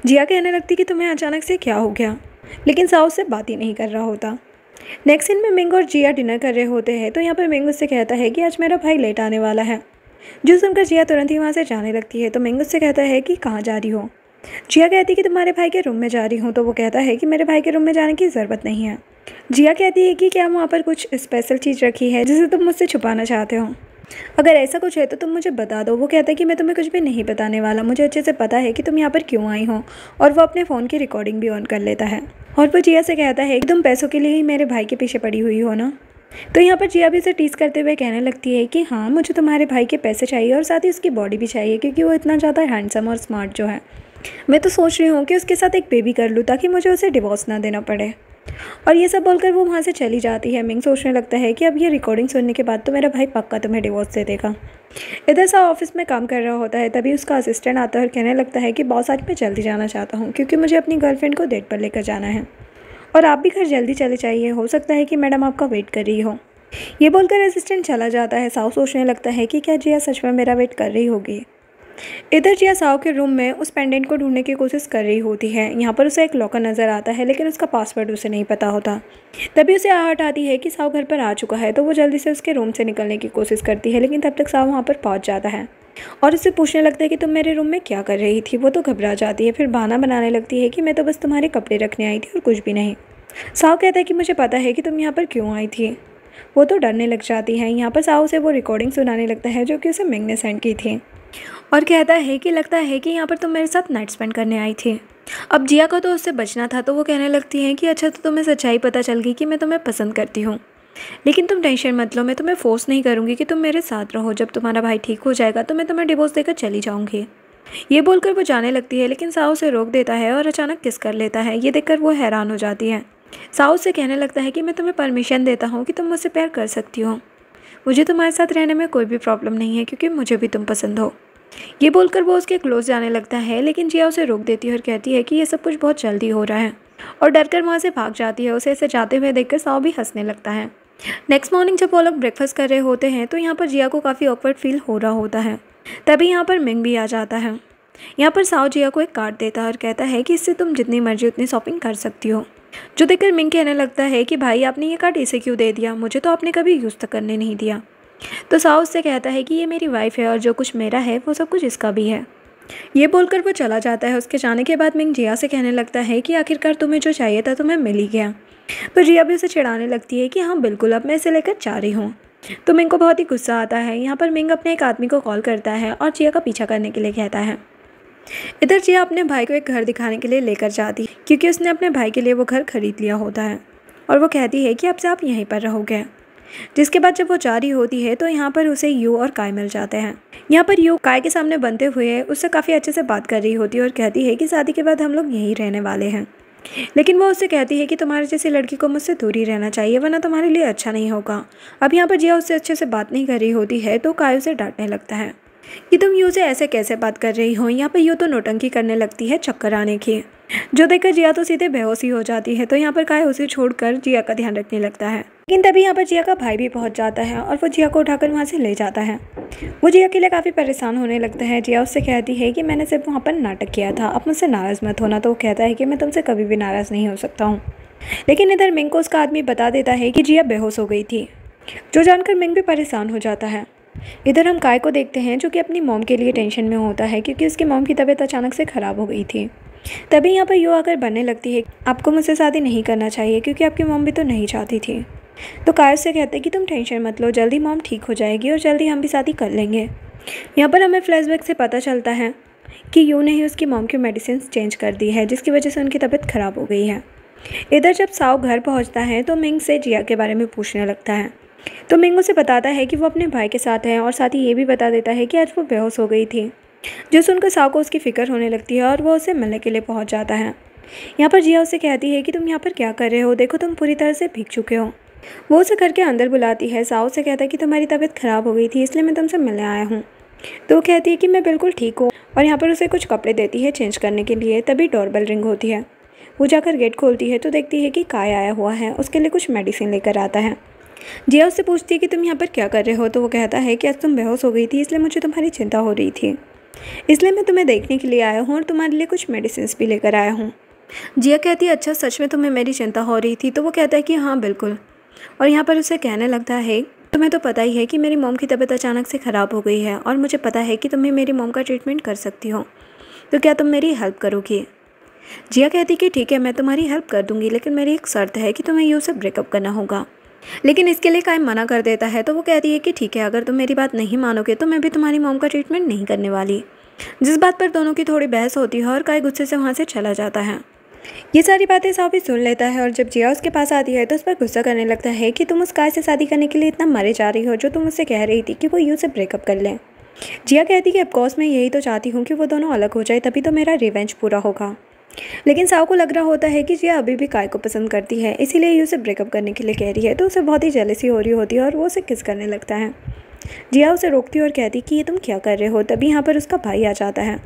जिया कहने लगती कि तुम्हें अचानक से क्या हो गया, लेकिन साओ उससे बात ही नहीं कर रहा होता। नेक्स्ट सीन में मिंग और जिया डिनर कर रहे होते हैं। तो यहाँ पर मिंग उससे कहता है कि आज मेरा भाई लेट आने वाला है। जो सुनकर जिया तुरंत ही वहाँ से जाने लगती है। तो मिंग उससे कहता है कि कहाँ जा रही हो। जिया कहती है कि तुम्हारे भाई के रूम में जा रही हूँ। तो वो कहता है कि मेरे भाई के रूम में जाने की ज़रूरत नहीं है। जिया कहती है कि क्या वहाँ पर कुछ स्पेशल चीज़ रखी है जिसे तुम मुझसे छुपाना चाहते हो, अगर ऐसा कुछ है तो तुम मुझे बता दो। वो कहता है कि मैं तुम्हें कुछ भी नहीं बताने वाला, मुझे अच्छे से पता है कि तुम यहाँ पर क्यों आई हो। और वो अपने फ़ोन की रिकॉर्डिंग भी ऑन कर लेता है और वो जिया से कहता है कि तुम पैसों के लिए ही मेरे भाई के पीछे पड़ी हुई हो ना। तो यहाँ पर जिया भी उसे टीज़ करते हुए कहने लगती है कि हाँ, मुझे तुम्हारे भाई के पैसे चाहिए और साथ ही उसकी बॉडी भी चाहिए, क्योंकि वो इतना ज़्यादा हैंडसम और स्मार्ट जो है। मैं तो सोच रही हूँ कि उसके साथ एक बेबी कर लूँ ताकि मुझे उसे डिवोर्स ना देना पड़े। और ये सब बोलकर वो वहाँ से चली जाती है। मिंग सोचने लगता है कि अब ये रिकॉर्डिंग सुनने के बाद तो मेरा भाई पक्का तुम्हें डिवोर्स दे देगा। इधर सा ऑफिस में काम कर रहा होता है, तभी उसका असिस्टेंट आता है और कहने लगता है कि बॉस, आज मैं जल्दी जाना चाहता हूँ क्योंकि मुझे अपनी गर्लफ्रेंड को डेट पर लेकर जाना है और आप भी घर जल्दी चले जाइए, हो सकता है कि मैडम आपका वेट कर रही हो। ये बोलकर असिस्टेंट चला जाता है। साओ सोचने लगता है कि क्या जिया सच में मेरा वेट कर रही होगी। इधर जिया साओ के रूम में उस पेंडेंट को ढूंढने की कोशिश कर रही होती है। यहाँ पर उसे एक लॉकर नज़र आता है, लेकिन उसका पासवर्ड उसे नहीं पता होता। तभी उसे आहट आती है कि साओ घर पर आ चुका है। तो वो जल्दी से उसके रूम से निकलने की कोशिश करती है, लेकिन तब तक साओ वहाँ पर पहुँच जाता है और उससे पूछने लगता है कि तुम मेरे रूम में क्या कर रही थी। वो तो घबरा जाती है, फिर बहाना बनाने लगती है कि मैं तो बस तुम्हारे कपड़े रखने आई थी और कुछ भी नहीं। साओ कहता है कि मुझे पता है कि तुम यहाँ पर क्यों आई थी। वो तो डरने लग जाती है। यहाँ पर साओ से वो रिकॉर्डिंग सुनाने लगता है जो कि उसे मिंग ने सेंड की थी और कहता है कि लगता है कि यहाँ पर तुम मेरे साथ नाइट स्पेंड करने आई थी। अब जिया को तो उससे बचना था, तो वो कहने लगती है कि अच्छा, तो तुम्हें सच्चाई पता चल गई कि मैं तुम्हें पसंद करती हूँ, लेकिन तुम टेंशन मत लो, मैं तुम्हें फोर्स नहीं करूँगी कि तुम मेरे साथ रहो। जब तुम्हारा भाई ठीक हो जाएगा तो मैं तुम्हें डिवोर्स देकर चली जाऊँगी। ये बोलकर वो जाने लगती है, लेकिन साओ उसे रोक देता है और अचानक किस कर लेता है। ये देखकर वो हैरान हो जाती है। साओ से कहने लगता है कि मैं तुम्हें परमिशन देता हूँ कि तुम मुझसे प्यार कर सकती हो, मुझे तुम्हारे साथ रहने में कोई भी प्रॉब्लम नहीं है क्योंकि मुझे भी तुम पसंद हो। ये बोलकर वो उसके क्लोज जाने लगता है, लेकिन जिया उसे रोक देती है और कहती है कि ये सब कुछ बहुत जल्दी हो रहा है और डरकर वहाँ से भाग जाती है। उसे ऐसे जाते हुए देखकर साओ भी हंसने लगता है। नेक्स्ट मॉर्निंग जब वो लोग ब्रेकफास्ट कर रहे होते हैं तो यहाँ पर जिया को काफ़ी ऑकवर्ड फील हो रहा होता है। तभी यहाँ पर मिंग भी आ जाता है। यहाँ पर साओ जिया को एक कार्ड देता है और कहता है कि इससे तुम जितनी मर्जी उतनी शॉपिंग कर सकती हो। जो देखकर मिंग कहने लगता है कि भाई, आपने ये कार्ड इसे क्यों दे दिया, मुझे तो आपने कभी यूज़ तक करने नहीं दिया। तो साओ उससे कहता है कि ये मेरी वाइफ है और जो कुछ मेरा है वो सब कुछ इसका भी है। ये बोलकर वो चला जाता है। उसके जाने के बाद मिंग जिया से कहने लगता है कि आखिरकार तुम्हें जो चाहिए था तुम्हें मिल ही गया। तो जिया भी उसे चिढ़ाने लगती है कि हाँ बिल्कुल, अब मैं इसे लेकर जा रही हूँ। तो मिंग को बहुत ही गुस्सा आता है। यहाँ पर मिंग अपने एक आदमी को कॉल करता है और जिया का पीछा करने के लिए कहता है। इधर जिया अपने भाई को एक घर दिखाने के लिए लेकर जाती है क्योंकि उसने अपने भाई के लिए वो घर खरीद लिया होता है और वो कहती है कि अब से आप यहीं पर रहोगे। जिसके बाद जब वो जा रही होती है तो यहाँ पर उसे यू और काय मिल जाते हैं। यहाँ पर यू काय के सामने बनते हुए उससे काफ़ी अच्छे से बात कर रही होती है और कहती है कि शादी के बाद हम लोग यहीं रहने वाले हैं। लेकिन वो उससे कहती है कि तुम्हारे जैसी लड़की को मुझसे दूर ही रहना चाहिए वरना तुम्हारे लिए अच्छा नहीं होगा। अब यहाँ पर जिया उससे अच्छे से बात नहीं कर रही होती है तो काय उसे डांटने लगता है कि तुम यू से ऐसे कैसे बात कर रही हो। यहाँ पर यू तो नौटंकी करने लगती है चक्कर आने की, जो देखकर जिया तो सीधे बेहोशी हो जाती है। तो यहाँ पर काय उसे छोड़कर जिया का ध्यान रखने लगता है। लेकिन तभी यहाँ पर जिया का भाई भी पहुँच जाता है और वो जिया को उठाकर वहाँ से ले जाता है। वो जिया के लिए काफ़ी परेशान होने लगता है। जिया उससे कहती है कि मैंने सिर्फ वहाँ पर नाटक किया था, अब मुझसे नाराज़ मत होना। तो वो कहता है कि मैं तुमसे कभी भी नाराज़ नहीं हो सकता हूँ। लेकिन इधर मिंग को उसका आदमी बता देता है कि जिया बेहोश हो गई थी, जो जानकर मिंग भी परेशान हो जाता है। इधर हम काय को देखते हैं जो कि अपनी मॉम के लिए टेंशन में होता है क्योंकि उसकी मॉम की तबीयत अचानक से ख़राब हो गई थी। तभी यहाँ पर यू आकर बनने लगती है आपको मुझसे शादी नहीं करना चाहिए क्योंकि आपकी मॉम भी तो नहीं चाहती थी। तो काय उससे कहते हैं कि तुम टेंशन मत लो, जल्दी मॉम ठीक हो जाएगी और जल्दी हम भी शादी कर लेंगे। यहाँ पर हमें फ्लैशबैक से पता चलता है कि यू ने ही उसकी मॉम की मेडिसिन चेंज कर दी है जिसकी वजह से उनकी तबीयत ख़राब हो गई है। इधर जब साव घर पहुँचता है तो मिंग से जिया के बारे में पूछने लगता है। तो मिंग उसे बताता है कि वो अपने भाई के साथ है और साथ ही ये भी बता देता है कि आज वो बेहोश हो गई थी, जो सुनकर साव को उसकी फ़िक्र होने लगती है और वो उसे मिलने के लिए पहुंच जाता है। यहाँ पर जिया उसे कहती है कि तुम यहाँ पर क्या कर रहे हो, देखो तुम पूरी तरह से भीग चुके हो। वो उसे घर के अंदर बुलाती है। साव से कहता है कि तुम्हारी तबीयत ख़राब हो गई थी इसलिए मैं तुमसे मिलने आया हूँ। तो वो कहती है कि मैं बिल्कुल ठीक हूँ और यहाँ पर उसे कुछ कपड़े देती है चेंज करने के लिए। तभी डोरबेल रिंग होती है। वो जाकर गेट खोलती है तो देखती है कि काय आया हुआ है, उसके लिए कुछ मेडिसिन लेकर आता है। जिया उससे पूछती है कि तुम यहाँ पर क्या कर रहे हो। तो वो कहता है कि आज तुम बेहोश हो गई थी इसलिए मुझे तुम्हारी चिंता हो रही थी, इसलिए मैं तुम्हें देखने के लिए आया हूँ और तुम्हारे लिए कुछ मेडिसिन भी लेकर आया हूँ। जिया कहती है अच्छा सच में तुम्हें मेरी चिंता हो रही थी। तो वो कहता है कि हाँ बिल्कुल। और यहाँ पर उसे कहने लगता है तुम्हें तो पता ही है कि मेरी मॉम की तबीयत अचानक से ख़राब हो गई है और मुझे पता है कि तुम्हें मेरी मॉम का ट्रीटमेंट कर सकती हो, तो क्या तुम मेरी हेल्प करोगी। जिया कहती कि ठीक है मैं तुम्हारी हेल्प कर दूँगी, लेकिन मेरी एक शर्त है कि तुम्हें यू से ब्रेकअप करना होगा। लेकिन इसके लिए काय मना कर देता है। तो वो कहती है कि ठीक है अगर तुम मेरी बात नहीं मानोगे तो मैं भी तुम्हारी मॉम का ट्रीटमेंट नहीं करने वाली। जिस बात पर दोनों की थोड़ी बहस होती है और काय गुस्से से वहाँ से चला जाता है। ये सारी बातें साव भी सुन लेता है और जब जिया उसके पास आती है तो उस पर गुस्सा करने लगता है कि तुम उस काय से शादी करने के लिए इतना मरे जा रही हो जो तुम उससे कह रही थी कि वो यू से ब्रेकअप कर ले। जिया कहती कि ऑफकोर्स मैं यही तो चाहती हूँ कि वो दोनों अलग हो जाए, तभी तो मेरा रिवेंज पूरा होगा। लेकिन साव को लग रहा होता है कि जिया अभी भी काय को पसंद करती है, इसीलिए यू से ब्रेकअप करने के लिए कह रही है। तो उसे बहुत ही जेलसी हो रही होती है और वो उसे किस करने लगता है। जिया उसे रोकती है और कहती कि ये तुम क्या कर रहे हो। तभी यहाँ पर उसका भाई आ जाता है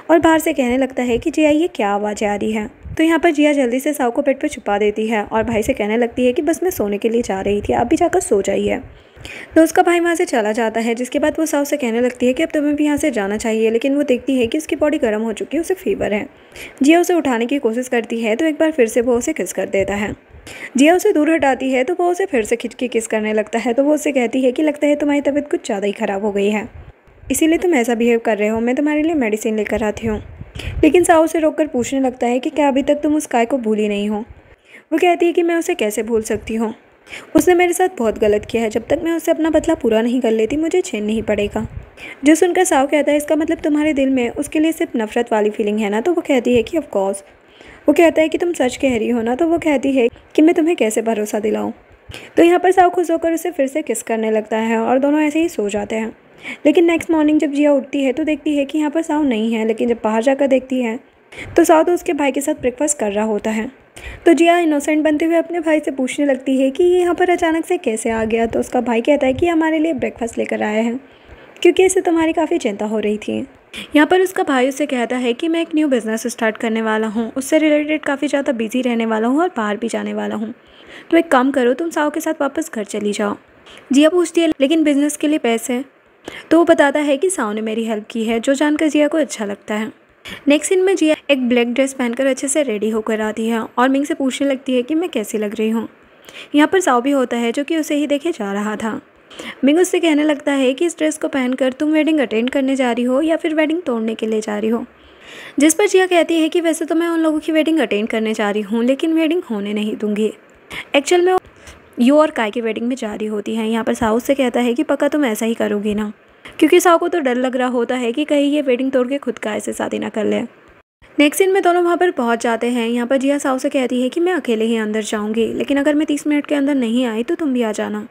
और बाहर से कहने लगता है कि जिया ये क्या आवाज़ें आ रही हैं। तो यहाँ पर जिया जल्दी से साव को बेड पर छुपा देती है और भाई से कहने लगती है कि बस मैं सोने के लिए जा रही थी, आप भी जाकर सो जाइए। तो उसका भाई वहाँ से चला जाता है। जिसके बाद वो साव से कहने लगती है कि अब तुम्हें भी यहाँ से जाना चाहिए, लेकिन वो देखती है कि उसकी बॉडी गर्म हो चुकी है, उसे फीवर है। जिया उसे उठाने की कोशिश करती है तो एक बार फिर से वो उसे किस कर देता है। जिया उसे दूर हटाती है तो वो उसे फिर से खिंच के किस करने लगता है। तो वो उससे कहती है कि लगता है तुम्हारी तबीयत कुछ ज़्यादा ही ख़राब हो गई है, इसीलिए तुम ऐसा बिहेव कर रहे हो, मैं तुम्हारे लिए मेडिसिन लेकर आती हूँ। लेकिन साव उसे रोककर पूछने लगता है कि क्या अभी तक तुम उस काय को भूली नहीं हो। वो कहती है कि मैं उसे कैसे भूल सकती हूँ, उसने मेरे साथ बहुत गलत किया है, जब तक मैं उससे अपना बदला पूरा नहीं कर लेती मुझे चैन नहीं पड़ेगा। जो सुनकर साव कहता है इसका मतलब तुम्हारे दिल में उसके लिए सिर्फ नफरत वाली फीलिंग है ना। तो वो कहती है कि ऑफ कोर्स। वो कहता है कि तुम सच कह रही हो ना। तो वो कहती है कि मैं तुम्हें कैसे भरोसा दिलाऊं। तो यहाँ पर साव खुश होकर उसे फिर से किस करने लगता है और दोनों ऐसे ही सो जाते हैं। लेकिन नेक्स्ट मॉर्निंग जब जिया उठती है तो देखती है कि यहाँ पर साव नहीं है, लेकिन जब बाहर जाकर देखती है तो साव तो उसके भाई के साथ ब्रेकफास्ट कर रहा होता है। तो जिया इनोसेंट बनते हुए अपने भाई से पूछने लगती है कि ये यहाँ पर अचानक से कैसे आ गया। तो उसका भाई कहता है कि हमारे लिए ब्रेकफास्ट लेकर आया है क्योंकि इससे तुम्हारी काफ़ी चिंता हो रही थी। यहाँ पर उसका भाई उससे कहता है कि मैं एक न्यू बिज़नेस स्टार्ट करने वाला हूँ, उससे रिलेटेड काफ़ी ज़्यादा बिजी रहने वाला हूँ और बाहर भी जाने वाला हूँ, तो एक काम करो तुम साव के साथ वापस घर चली जाओ। जिया पूछती है लेकिन बिज़नेस के लिए पैसे। तो वो बताता है कि साव ने मेरी हेल्प की है, जो जानकर जिया को अच्छा लगता है। नेक्स्ट सीन में जिया एक ब्लैक ड्रेस पहनकर अच्छे से रेडी होकर आती है और मिंग से पूछने लगती है कि मैं कैसी लग रही हूँ। यहाँ पर साव भी होता है जो कि उसे ही देखे जा रहा था। मिंग उससे कहने लगता है कि इस ड्रेस को पहनकर तुम वेडिंग अटेंड करने जा रही हो या फिर वेडिंग तोड़ने के लिए जा रही हो। जिस पर जिया कहती है कि वैसे तो मैं उन लोगों की वेडिंग अटेंड करने जा रही हूँ, लेकिन वेडिंग होने नहीं दूंगी। एक्चुअल में यू और काय की वेडिंग में जा रही होती हैं। यहाँ पर साउथ से कहता है कि पक्का तुम ऐसा ही करोगी ना, क्योंकि साउ को तो डर लग रहा होता है कि कहीं ये वेडिंग तोड़ के खुद काय से शादी ना कर ले। नेक्स्ट सीन में दोनों वहाँ पर पहुँच जाते हैं। यहाँ पर जिया साउ से कहती है कि मैं अकेले ही अंदर जाऊँगी, लेकिन अगर मैं 30 मिनट के अंदर नहीं आई तो तुम भी आ जाना।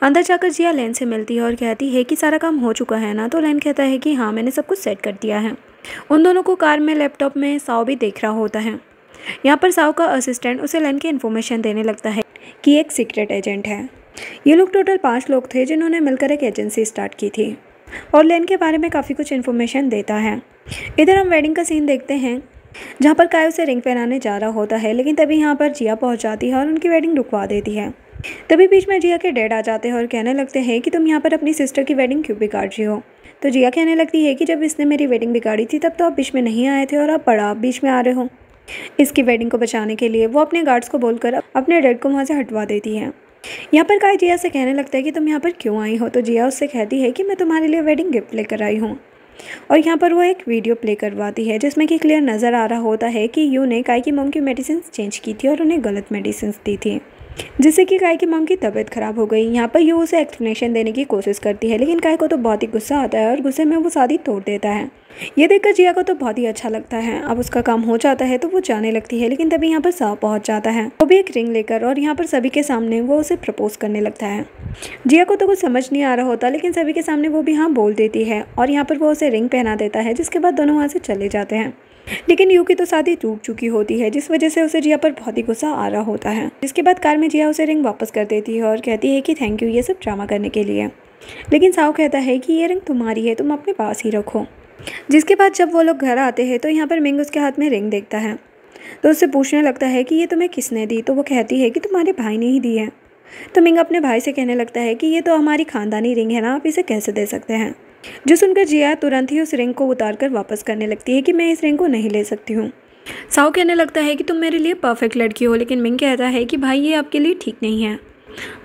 अंदर जाकर जिया लैन से मिलती है और कहती है कि सारा काम हो चुका है ना, तो लैन कहता है कि हाँ मैंने सब कुछ सेट कर दिया है। उन दोनों को कार में लैपटॉप में साउ भी देख रहा होता है। यहाँ पर साउ का असिस्टेंट उसे लैन की इन्फॉर्मेशन देने लगता है कि एक सीक्रेट एजेंट है। ये लोग टोटल 5 लोग थे जिन्होंने मिलकर एक एजेंसी स्टार्ट की थी और लैन के बारे में काफ़ी कुछ इन्फॉर्मेशन देता है। इधर हम वेडिंग का सीन देखते हैं जहाँ पर काय उसे रिंग पहनाने जा रहा होता है, लेकिन तभी यहाँ पर जिया पहुँच जाती है और उनकी वेडिंग रुकवा देती है। तभी बीच में जिया के डैड आ जाते हैं और कहने लगते हैं कि तुम यहाँ पर अपनी सिस्टर की वेडिंग क्यों बिगाड़ रही हो। तो जिया कहने लगती है कि जब इसने मेरी वेडिंग बिगाड़ी थी तब तो आप बीच में नहीं आए थे और अब बड़ा आप बीच में आ रहे हो। इसकी वेडिंग को बचाने के लिए वो अपने गार्ड्स को बोलकर अपने डैड को वहाँ से हटवा देती है। यहाँ पर काय जिया से कहने लगता है कि तुम यहाँ पर क्यों आई हो। तो जिया उससे कहती है कि मैं तुम्हारे लिए वेडिंग गिफ्ट लेकर आई हूँ। और यहाँ पर वो एक वीडियो प्ले करवाती है जिसमें कि क्लियर नज़र आ रहा होता है कि यू ने काय की मॉम की मेडिसिन चेंज की थी और उन्हें गलत मेडिसिन दी थी, जिससे कि काय की मॉम की तबीयत खराब हो गई। यहाँ पर यू उसे एक्सप्लेनेशन देने की कोशिश करती है, लेकिन काय को तो बहुत ही गुस्सा आता है और गुस्से में वो शादी तोड़ देता है। ये देखकर जिया को तो बहुत ही अच्छा लगता है। अब उसका काम हो जाता है तो वो जाने लगती है, लेकिन तभी यहाँ पर साव पहुँच जाता है, वो भी एक रिंग लेकर, और यहाँ पर सभी के सामने वो उसे प्रपोज करने लगता है। जिया को तो कुछ समझ नहीं आ रहा होता, लेकिन सभी के सामने वो भी हाँ बोल देती है और यहाँ पर वो उसे रिंग पहना देता है, जिसके बाद दोनों वहाँ से चले जाते हैं। लेकिन यू की तो शादी टूट चुकी होती है, जिस वजह से उसे जिया पर बहुत ही गुस्सा आ रहा होता है। जिसके बाद कार में जिया उसे रिंग वापस कर देती है और कहती है कि थैंक यू ये सब ड्रामा करने के लिए। लेकिन साव कहता है कि ये रिंग तुम्हारी है, तुम अपने पास ही रखो। जिसके बाद जब वो लोग घर आते हैं तो यहाँ पर मिंग उसके हाथ में रिंग देखता है तो उससे पूछने लगता है कि ये तुम्हें किसने दी। तो वो कहती है कि तुम्हारे भाई ने ही दी है। तो मिंग अपने भाई से कहने लगता है कि ये तो हमारी खानदानी रिंग है ना, आप इसे कैसे दे सकते हैं। जो सुनकर जिया तुरंत ही उस रिंग को उतार कर वापस करने लगती है कि मैं इस रिंग को नहीं ले सकती हूँ। साव कहने लगता है कि तुम मेरे लिए परफेक्ट लड़की हो, लेकिन मिंग कहता है कि भाई ये आपके लिए ठीक नहीं है।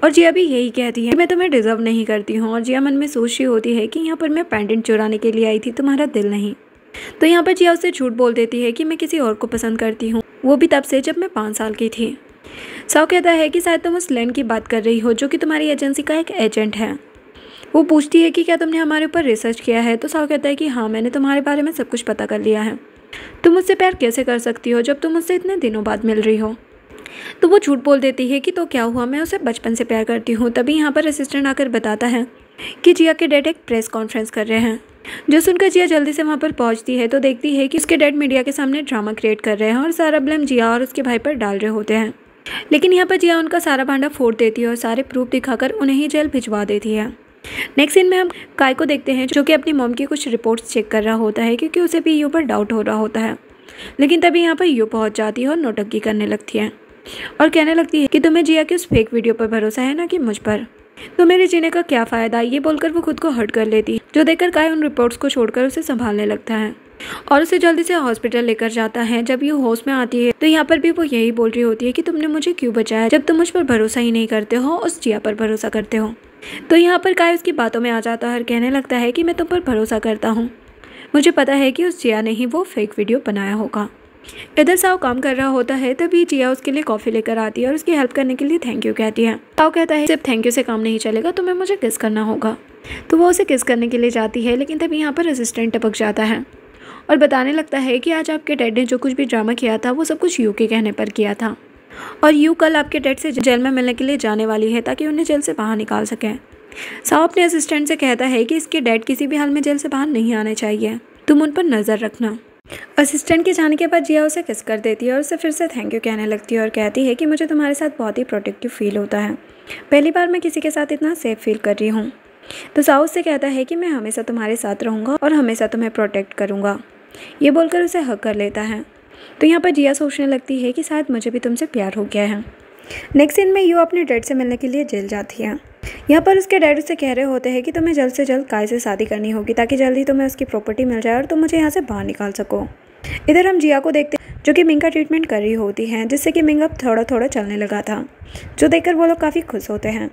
और जिया भी यही कहती है कि मैं तुम्हें डिजर्व नहीं करती हूँ। और जिया मन में सोच रही होती है कि यहाँ पर मैं पेंडेंट चुराने के लिए आई थी, तुम्हारा दिल नहीं। तो यहाँ पर जिया उससे झूठ बोल देती है कि मैं किसी और को पसंद करती हूँ, वो भी तब से जब मैं 5 साल की थी। साव कहता है कि शायद तुम उस लैंड की बात कर रही हो जो कि तुम्हारी एजेंसी का एक एजेंट है। वो पूछती है कि क्या तुमने हमारे ऊपर रिसर्च किया है। तो साव कहता है कि हाँ मैंने तुम्हारे बारे में सब कुछ पता कर लिया है। तुम मुझसे प्यार कैसे कर सकती हो जब तुम मुझसे इतने दिनों बाद मिल रही हो। तो वो झूठ बोल देती है कि तो क्या हुआ, मैं उसे बचपन से प्यार करती हूँ। तभी यहाँ पर असिस्टेंट आकर बताता है कि जिया के डैड एक प्रेस कॉन्फ्रेंस कर रहे हैं। जो सुनकर जिया जल्दी से वहाँ पर पहुँचती है तो देखती है कि उसके डैड मीडिया के सामने ड्रामा क्रिएट कर रहे हैं और सारा ब्लेम जिया और उसके भाई पर डाल रहे होते हैं। लेकिन यहाँ पर जिया उनका सारा भांडा फोड़ देती है और सारे प्रूफ दिखाकर उन्हें ही जेल भिजवा देती है। नेक्स्ट सीन में हम काय को देखते हैं जो कि अपनी मॉम की कुछ रिपोर्ट्स चेक कर रहा होता है, क्योंकि उसे भी यू पर डाउट हो रहा होता है। लेकिन तभी यहाँ पर यू पहुँच जाती है और नौटंकी करने लगती है और कहने लगती है कि तुम्हें जिया की उस फेक वीडियो पर भरोसा है ना कि मुझ पर, तो मेरे जीने का क्या फ़ायदा। ये बोलकर वो खुद को हर्ट कर लेती है, जो देखकर काय उन रिपोर्ट्स को छोड़कर उसे संभालने लगता है और उसे जल्दी से हॉस्पिटल लेकर जाता है। जब ये होश में आती है तो यहाँ पर भी वो यही बोल रही होती है कि तुमने मुझे क्यों बचाया जब तुम मुझ पर भरोसा ही नहीं करते हो, उस जिया पर भरोसा करते हो। तो यहाँ पर काय उसकी बातों में आ जाता है और कहने लगता है कि मैं तुम पर भरोसा करता हूँ, मुझे पता है कि उस जिया ने ही वो फेक वीडियो बनाया होगा। इधर साव काम कर रहा होता है, तभी जिया उसके लिए कॉफ़ी लेकर आती है और उसकी हेल्प करने के लिए थैंक यू कहती है। साव कहता है सिर्फ थैंक यू से काम नहीं चलेगा, तुम्हें मुझे किस करना होगा। तो वो उसे किस करने के लिए जाती है, लेकिन तभी यहाँ पर असिस्टेंट टपक जाता है और बताने लगता है कि आज आपके डैड ने जो कुछ भी ड्रामा किया था वो सब कुछ यू के कहने पर किया था और यू कल आपके डैड से जेल में मिलने के लिए जाने वाली है ताकि उन्हें जेल से बाहर निकाल सकें। साव अपने असिस्टेंट से कहता है कि इसके डैड किसी भी हाल में जेल से बाहर नहीं आने चाहिए, तुम उन पर नज़र रखना। असिस्टेंट के जाने के बाद जिया उसे किस कर देती है और उसे फिर से थैंक यू कहने लगती है और कहती है कि मुझे तुम्हारे साथ बहुत ही प्रोटेक्टिव फील होता है, पहली बार मैं किसी के साथ इतना सेफ फील कर रही हूँ। तो साव उससे कहता है कि मैं हमेशा तुम्हारे साथ रहूँगा और हमेशा तुम्हें प्रोटेक्ट करूँगा। ये बोलकर उसे हक कर लेता है। तो यहाँ पर जिया सोचने लगती है कि शायद मुझे भी तुमसे प्यार हो गया है। नेक्स्ट सीन में यू अपने डैड से मिलने के लिए जेल जाती है। यहाँ पर उसके डैड उससे कह रहे होते हैं कि तुम्हें जल्द से जल्द काय से शादी करनी होगी ताकि जल्दी तुम्हें उसकी प्रॉपर्टी मिल जाए और तुम मुझे यहाँ से बाहर निकाल सको। इधर हम जिया को देखते हैं जो कि मिंग का ट्रीटमेंट कर रही होती हैं, जिससे कि मिंग अब थोड़ा थोड़ा चलने लगा था, जो देखकर वो लोग काफ़ी खुश होते हैं।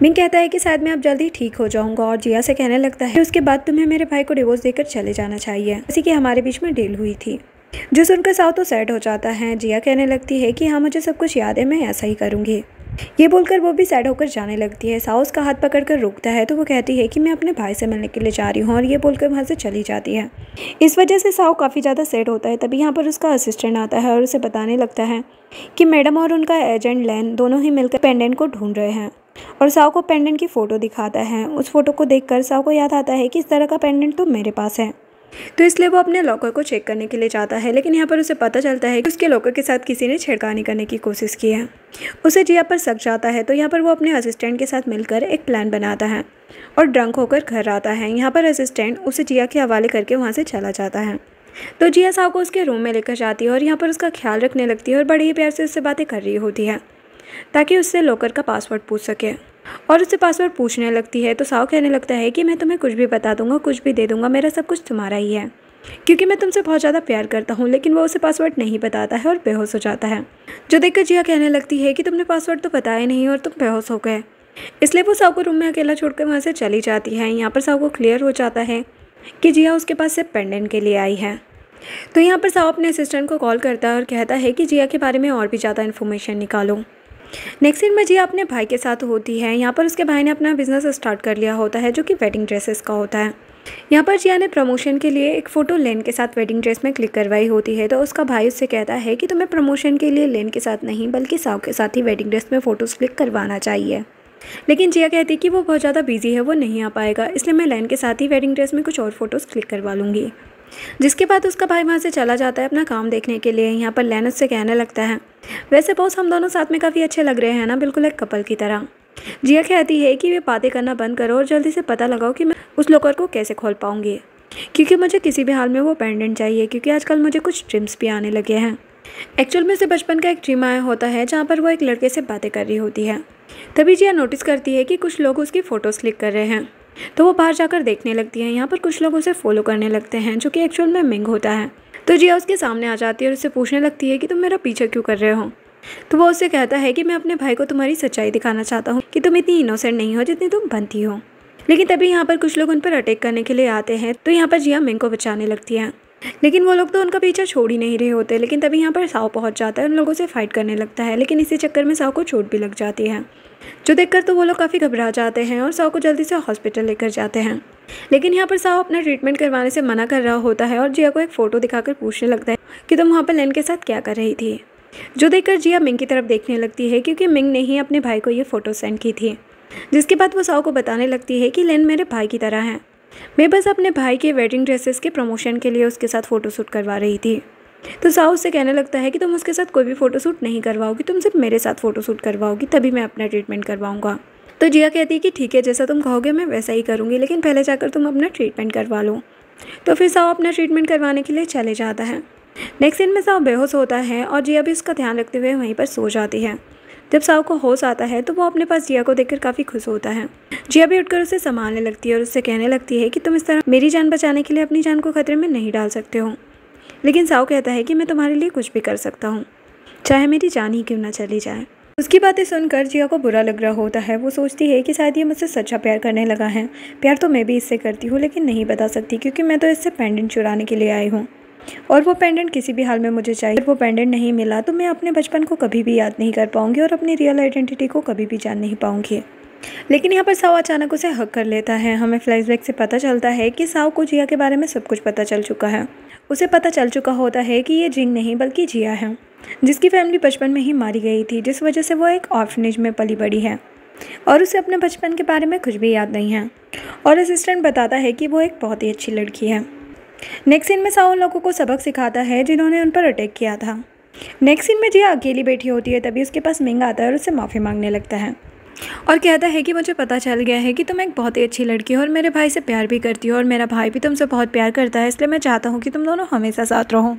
मिंग कहता है कि शायद मैं अब जल्दी ठीक हो जाऊंगा और जिया से कहने लगता है कि उसके बाद तुम्हें मेरे भाई को डिवोर्स देकर चले जाना चाहिए, जैसे कि हमारे बीच में डील हुई थी। जो सुनकर साव तो सैड हो जाता है। जिया कहने लगती है कि हाँ मुझे सब कुछ याद है, मैं ऐसा ही करूँगी। ये बोलकर वो भी सैड होकर जाने लगती है। साउ उसका हाथ पकड़कर रोकता है तो वो कहती है कि मैं अपने भाई से मिलने के लिए जा रही हूँ, और ये बोलकर वहाँ से चली जाती है। इस वजह से साउ काफ़ी ज़्यादा सैड होता है। तभी यहाँ पर उसका असिस्टेंट आता है और उसे बताने लगता है कि मैडम और उनका एजेंट लैन दोनों ही मिलकर पेंडेंट को ढूंढ रहे हैं, और साउ को पेंडेंट की फ़ोटो दिखाता है। उस फोटो को देखकर साउ को याद आता है कि इस तरह का पेंडेंट तो मेरे पास है, तो इसलिए वो अपने लॉकर को चेक करने के लिए जाता है। लेकिन यहाँ पर उसे पता चलता है कि उसके लॉकर के साथ किसी ने छेड़खानी करने की कोशिश की है। उसे जिया पर शक जाता है, तो यहाँ पर वो अपने असिस्टेंट के साथ मिलकर एक प्लान बनाता है और ड्रंक होकर घर आता है। यहाँ पर असिस्टेंट उसे जिया के हवाले करके वहाँ से चला जाता है। तो जिया साउ को उसके रूम में लेकर जाती है और यहाँ पर उसका ख्याल रखने लगती है और बड़े ही प्यार से उससे बातें कर रही होती है ताकि उससे लॉकर का पासवर्ड पूछ सके। और उससे पासवर्ड पूछने लगती है तो साउ कहने लगता है कि मैं तुम्हें कुछ भी बता दूंगा, कुछ भी दे दूंगा, मेरा सब कुछ तुम्हारा ही है, क्योंकि मैं तुमसे बहुत ज़्यादा प्यार करता हूँ। लेकिन वो उसे पासवर्ड नहीं बताता है और बेहोश हो जाता है, जो देखकर जिया कहने लगती है कि तुमने पासवर्ड तो बताया नहीं और तुम बेहोश हो गए। इसलिए वो साउ को रूम में अकेला छोड़कर वहाँ से चली जाती है। यहाँ पर साउ को क्लियर हो जाता है कि जिया उसके पास से पेंडेंट के लिए आई है। तो यहाँ पर साउ अपने असिस्टेंट को कॉल करता है और कहता है कि जिया के बारे में और भी ज़्यादा इन्फॉर्मेशन निकालो। नेक्स्ट सीन में जिया अपने भाई के साथ होती है। यहाँ पर उसके भाई ने अपना बिजनेस स्टार्ट कर लिया होता है जो कि वेडिंग ड्रेसेस का होता है। यहाँ पर जिया ने प्रमोशन के लिए एक फ़ोटो लेन के साथ वेडिंग ड्रेस में क्लिक करवाई होती है। तो उसका भाई उससे कहता है कि तुम्हें प्रमोशन के लिए लेन के साथ नहीं बल्कि साउ के साथ ही वेडिंग ड्रेस में फ़ोटोज़ क्लिक करवाना चाहिए। लेकिन जिया कहती है कि वो बहुत ज़्यादा बिजी है, वो नहीं आ पाएगा, इसलिए मैं लेन के साथ ही वेडिंग ड्रेस में कुछ और फ़ोटोज़ क्लिक करवा लूँगी। जिसके बाद उसका भाई वहाँ से चला जाता है अपना काम देखने के लिए। यहाँ पर लेन उससे कहने लगता है, वैसे बॉस हम दोनों साथ में काफ़ी अच्छे लग रहे हैं ना, बिल्कुल एक कपल की तरह। जिया कहती है कि वे बातें करना बंद करो और जल्दी से पता लगाओ कि मैं उस लॉकर को कैसे खोल पाऊंगी, क्योंकि मुझे किसी भी हाल में वो पेंडेंट चाहिए, क्योंकि आजकल मुझे कुछ ड्रीम्स भी आने लगे हैं। एक्चुअल में उसे बचपन का एक ड्रीम आया होता है जहाँ पर वो एक लड़के से बातें कर रही होती है। तभी जिया नोटिस करती है कि कुछ लोग उसकी फ़ोटोज़ क्लिक कर रहे हैं, तो वो बाहर जाकर देखने लगती है। यहाँ पर कुछ लोग उसे फॉलो करने लगते हैं जो कि एक्चुअल में मिंग होता है। तो जिया उसके सामने आ जाती है और उससे पूछने लगती है कि तुम मेरा पीछा क्यों कर रहे हो। तो वो उससे कहता है कि मैं अपने भाई को तुम्हारी सच्चाई दिखाना चाहता हूँ कि तुम इतनी इनोसेंट नहीं हो जितनी तुम बनती हो। लेकिन तभी यहाँ पर कुछ लोग उन पर अटैक करने के लिए आते हैं। तो यहाँ पर जिया मिंग को बचाने लगती है, लेकिन वो लोग तो उनका पीछा छोड़ ही नहीं रहे होते। लेकिन तभी यहाँ पर साउ पहुँच जाता है, उन लोगों से फाइट करने लगता है। लेकिन इसी चक्कर में साउ को चोट भी लग जाती है, जो देखकर तो वो लोग काफ़ी घबरा जाते हैं और साउ को जल्दी से हॉस्पिटल लेकर जाते हैं। लेकिन यहाँ पर साउ अपना ट्रीटमेंट करवाने से मना कर रहा होता है और जिया को एक फ़ोटो दिखाकर पूछने लगता है कि तुम वहाँ पर लेन के साथ क्या कर रही थी, जो देखकर जिया मिंग की तरफ देखने लगती है, क्योंकि मिंग ने ही अपने भाई को ये फ़ोटो सेंड की थी। जिसके बाद वो साउ को बताने लगती है कि लेन मेरे भाई की तरह है, मैं बस अपने भाई के वेडिंग ड्रेसेस के प्रमोशन के लिए उसके साथ फ़ोटोशूट करवा रही थी। तो साउ उससे कहने लगता है कि तुम उसके साथ कोई भी फ़ोटोशूट नहीं करवाओगी, तुम सिर्फ मेरे साथ फ़ोटोशूट करवाओगी, तभी मैं अपना ट्रीटमेंट करवाऊँगा। तो जिया कहती है कि ठीक है, जैसा तुम कहोगे मैं वैसा ही करूँगी, लेकिन पहले जाकर तुम अपना ट्रीटमेंट करवा लो। तो फिर साउ अपना ट्रीटमेंट करवाने के लिए चले जाता है। नेक्स्ट सीन में साउ बेहोश होता है और जिया भी उसका ध्यान रखते हुए वहीं पर सो जाती है। जब साउ को होश आता है तो वो अपने पास जिया को देखकर काफ़ी खुश होता है। जिया भी उठकर उसे संभालने लगती है और उससे कहने लगती है कि तुम इस तरह मेरी जान बचाने के लिए अपनी जान को खतरे में नहीं डाल सकते हो। लेकिन साउ कहता है कि मैं तुम्हारे लिए कुछ भी कर सकता हूँ, चाहे मेरी जान ही क्यों ना चली जाए। उसकी बातें सुनकर जिया को बुरा लग रहा होता है। वो सोचती है कि शायद ये मुझसे सच्चा प्यार करने लगा है। प्यार तो मैं भी इससे करती हूँ, लेकिन नहीं बता सकती, क्योंकि मैं तो इससे पेंडेंट चुराने के लिए आई हूँ और वो पेंडेंट किसी भी हाल में मुझे चाहिए। वो पेंडेंट नहीं मिला तो मैं अपने बचपन को कभी भी याद नहीं कर पाऊंगी और अपनी रियल आइडेंटिटी को कभी भी जान नहीं पाऊंगी। लेकिन यहाँ पर साउ अचानक उसे हक कर लेता है। हमें फ्लैशबैक से पता चलता है कि साउ को जिया के बारे में सब कुछ पता चल चुका है। उसे पता चल चुका होता है कि ये जिंग नहीं बल्कि जिया है, जिसकी फैमिली बचपन में ही मारी गई थी, जिस वजह से वो एक ऑर्फनेज में पली बड़ी है और उसे अपने बचपन के बारे में कुछ भी याद नहीं है। और असिस्टेंट बताता है कि वो एक बहुत ही अच्छी लड़की है। नेक्स्ट सीन में साउ उन लोगों को सबक सिखाता है जिन्होंने उन पर अटैक किया था। नेक्स्ट सीन में जिया अकेली बैठी होती है, तभी उसके पास मिंग आता है और उससे माफ़ी मांगने लगता है और कहता है कि मुझे पता चल गया है कि तुम एक बहुत ही अच्छी लड़की हो और मेरे भाई से प्यार भी करती हो और मेरा भाई भी तुमसे बहुत प्यार करता है, इसलिए मैं चाहता हूँ कि तुम दोनों हमेशा साथ रहो।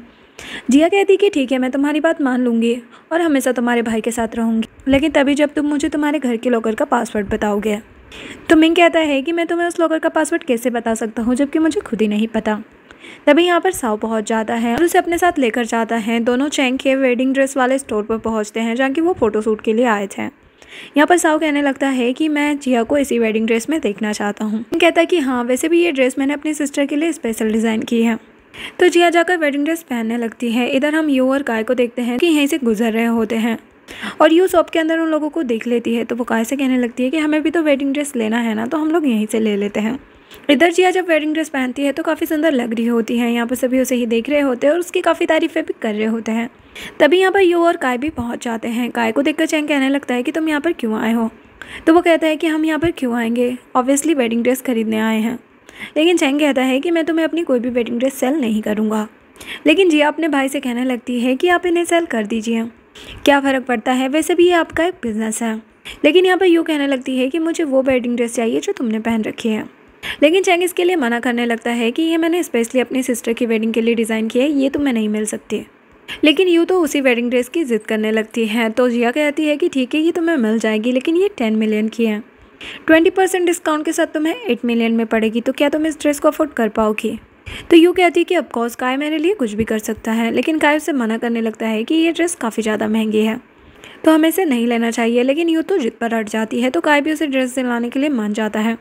जिया कहती कि ठीक है, मैं तुम्हारी बात मान लूँगी और हमेशा तुम्हारे भाई के साथ रहूँगी, लेकिन तभी जब तुम मुझे तुम्हारे घर के लॉकर का पासवर्ड बताओगे। तो मिंग कहता है कि मैं तुम्हें उस लॉकर का पासवर्ड कैसे बता सकता हूँ जबकि मुझे खुद ही नहीं पता। तभी यहाँ पर साउ पहुँच जाता है और उसे अपने साथ लेकर जाता है। दोनों चैंग के वेडिंग ड्रेस वाले स्टोर पर पहुँचते हैं जहाँ कि वो फ़ोटोशूट के लिए आए थे। यहाँ पर साउ कहने लगता है कि मैं जिया को इसी वेडिंग ड्रेस में देखना चाहता हूँ। कहता है कि हाँ, वैसे भी ये ड्रेस मैंने अपनी सिस्टर के लिए स्पेशल डिज़ाइन की है। तो जिया जाकर वेडिंग ड्रेस पहनने लगती है। इधर हम यू और काय को देखते हैं कि यहीं से गुजर रहे होते हैं। और यू शॉप के अंदर उन लोगों को देख लेती है तो वो काय से कहने लगती है कि हमें भी तो वेडिंग ड्रेस लेना है ना, तो हम लोग यहीं से ले लेते हैं। इधर जिया जब वेडिंग ड्रेस पहनती है तो काफ़ी सुंदर लग रही होती है। यहाँ पर सभी उसे ही देख रहे होते हैं और उसकी काफ़ी तारीफ़ें भी कर रहे होते हैं। तभी यहाँ पर यू और काय भी पहुँच जाते हैं। काय को देखकर चैंग कहने लगता है कि तुम यहाँ पर क्यों आए हो। तो वो कहता है कि हम यहाँ पर क्यों आएंगे, ऑब्वियसली वेडिंग ड्रेस खरीदने आए हैं। लेकिन चैंग कहता है कि मैं तुम्हें अपनी कोई भी वेडिंग ड्रेस सेल नहीं करूँगा। लेकिन जिया अपने भाई से कहने लगती है कि आप इन्हें सेल कर दीजिए, क्या फ़र्क पड़ता है, वैसे भी ये आपका एक बिज़नेस है। लेकिन यहाँ पर यू कहने लगती है कि मुझे वो वेडिंग ड्रेस चाहिए जो तुमने पहन रखी है। लेकिन चैंग इसके लिए मना करने लगता है कि ये मैंने स्पेशली अपनी सिस्टर की वेडिंग के लिए डिज़ाइन किया है, ये तुम्हें नहीं मिल सकती। लेकिन यू तो उसी वेडिंग ड्रेस की ज़िद करने लगती है। तो जिया कहती है कि ठीक है, ये तुम्हें मिल जाएगी, लेकिन ये 10 मिलियन की है, 20% डिस्काउंट के साथ तुम्हें 8 मिलियन में पड़ेगी। तो क्या तुम इस ड्रेस को अफोर्ड कर पाओगी। तो यू कहती है कि ऑफकोर्स काय मेरे लिए कुछ भी कर सकता है। लेकिन काय उससे मना करने लगता है कि ये ड्रेस काफ़ी ज़्यादा महंगी है, तो हमें इसे नहीं लेना चाहिए। लेकिन यू तो जिद पर अड़ जाती है, तो काय भी उसे ड्रेस दिलाने के लिए मान जाता है।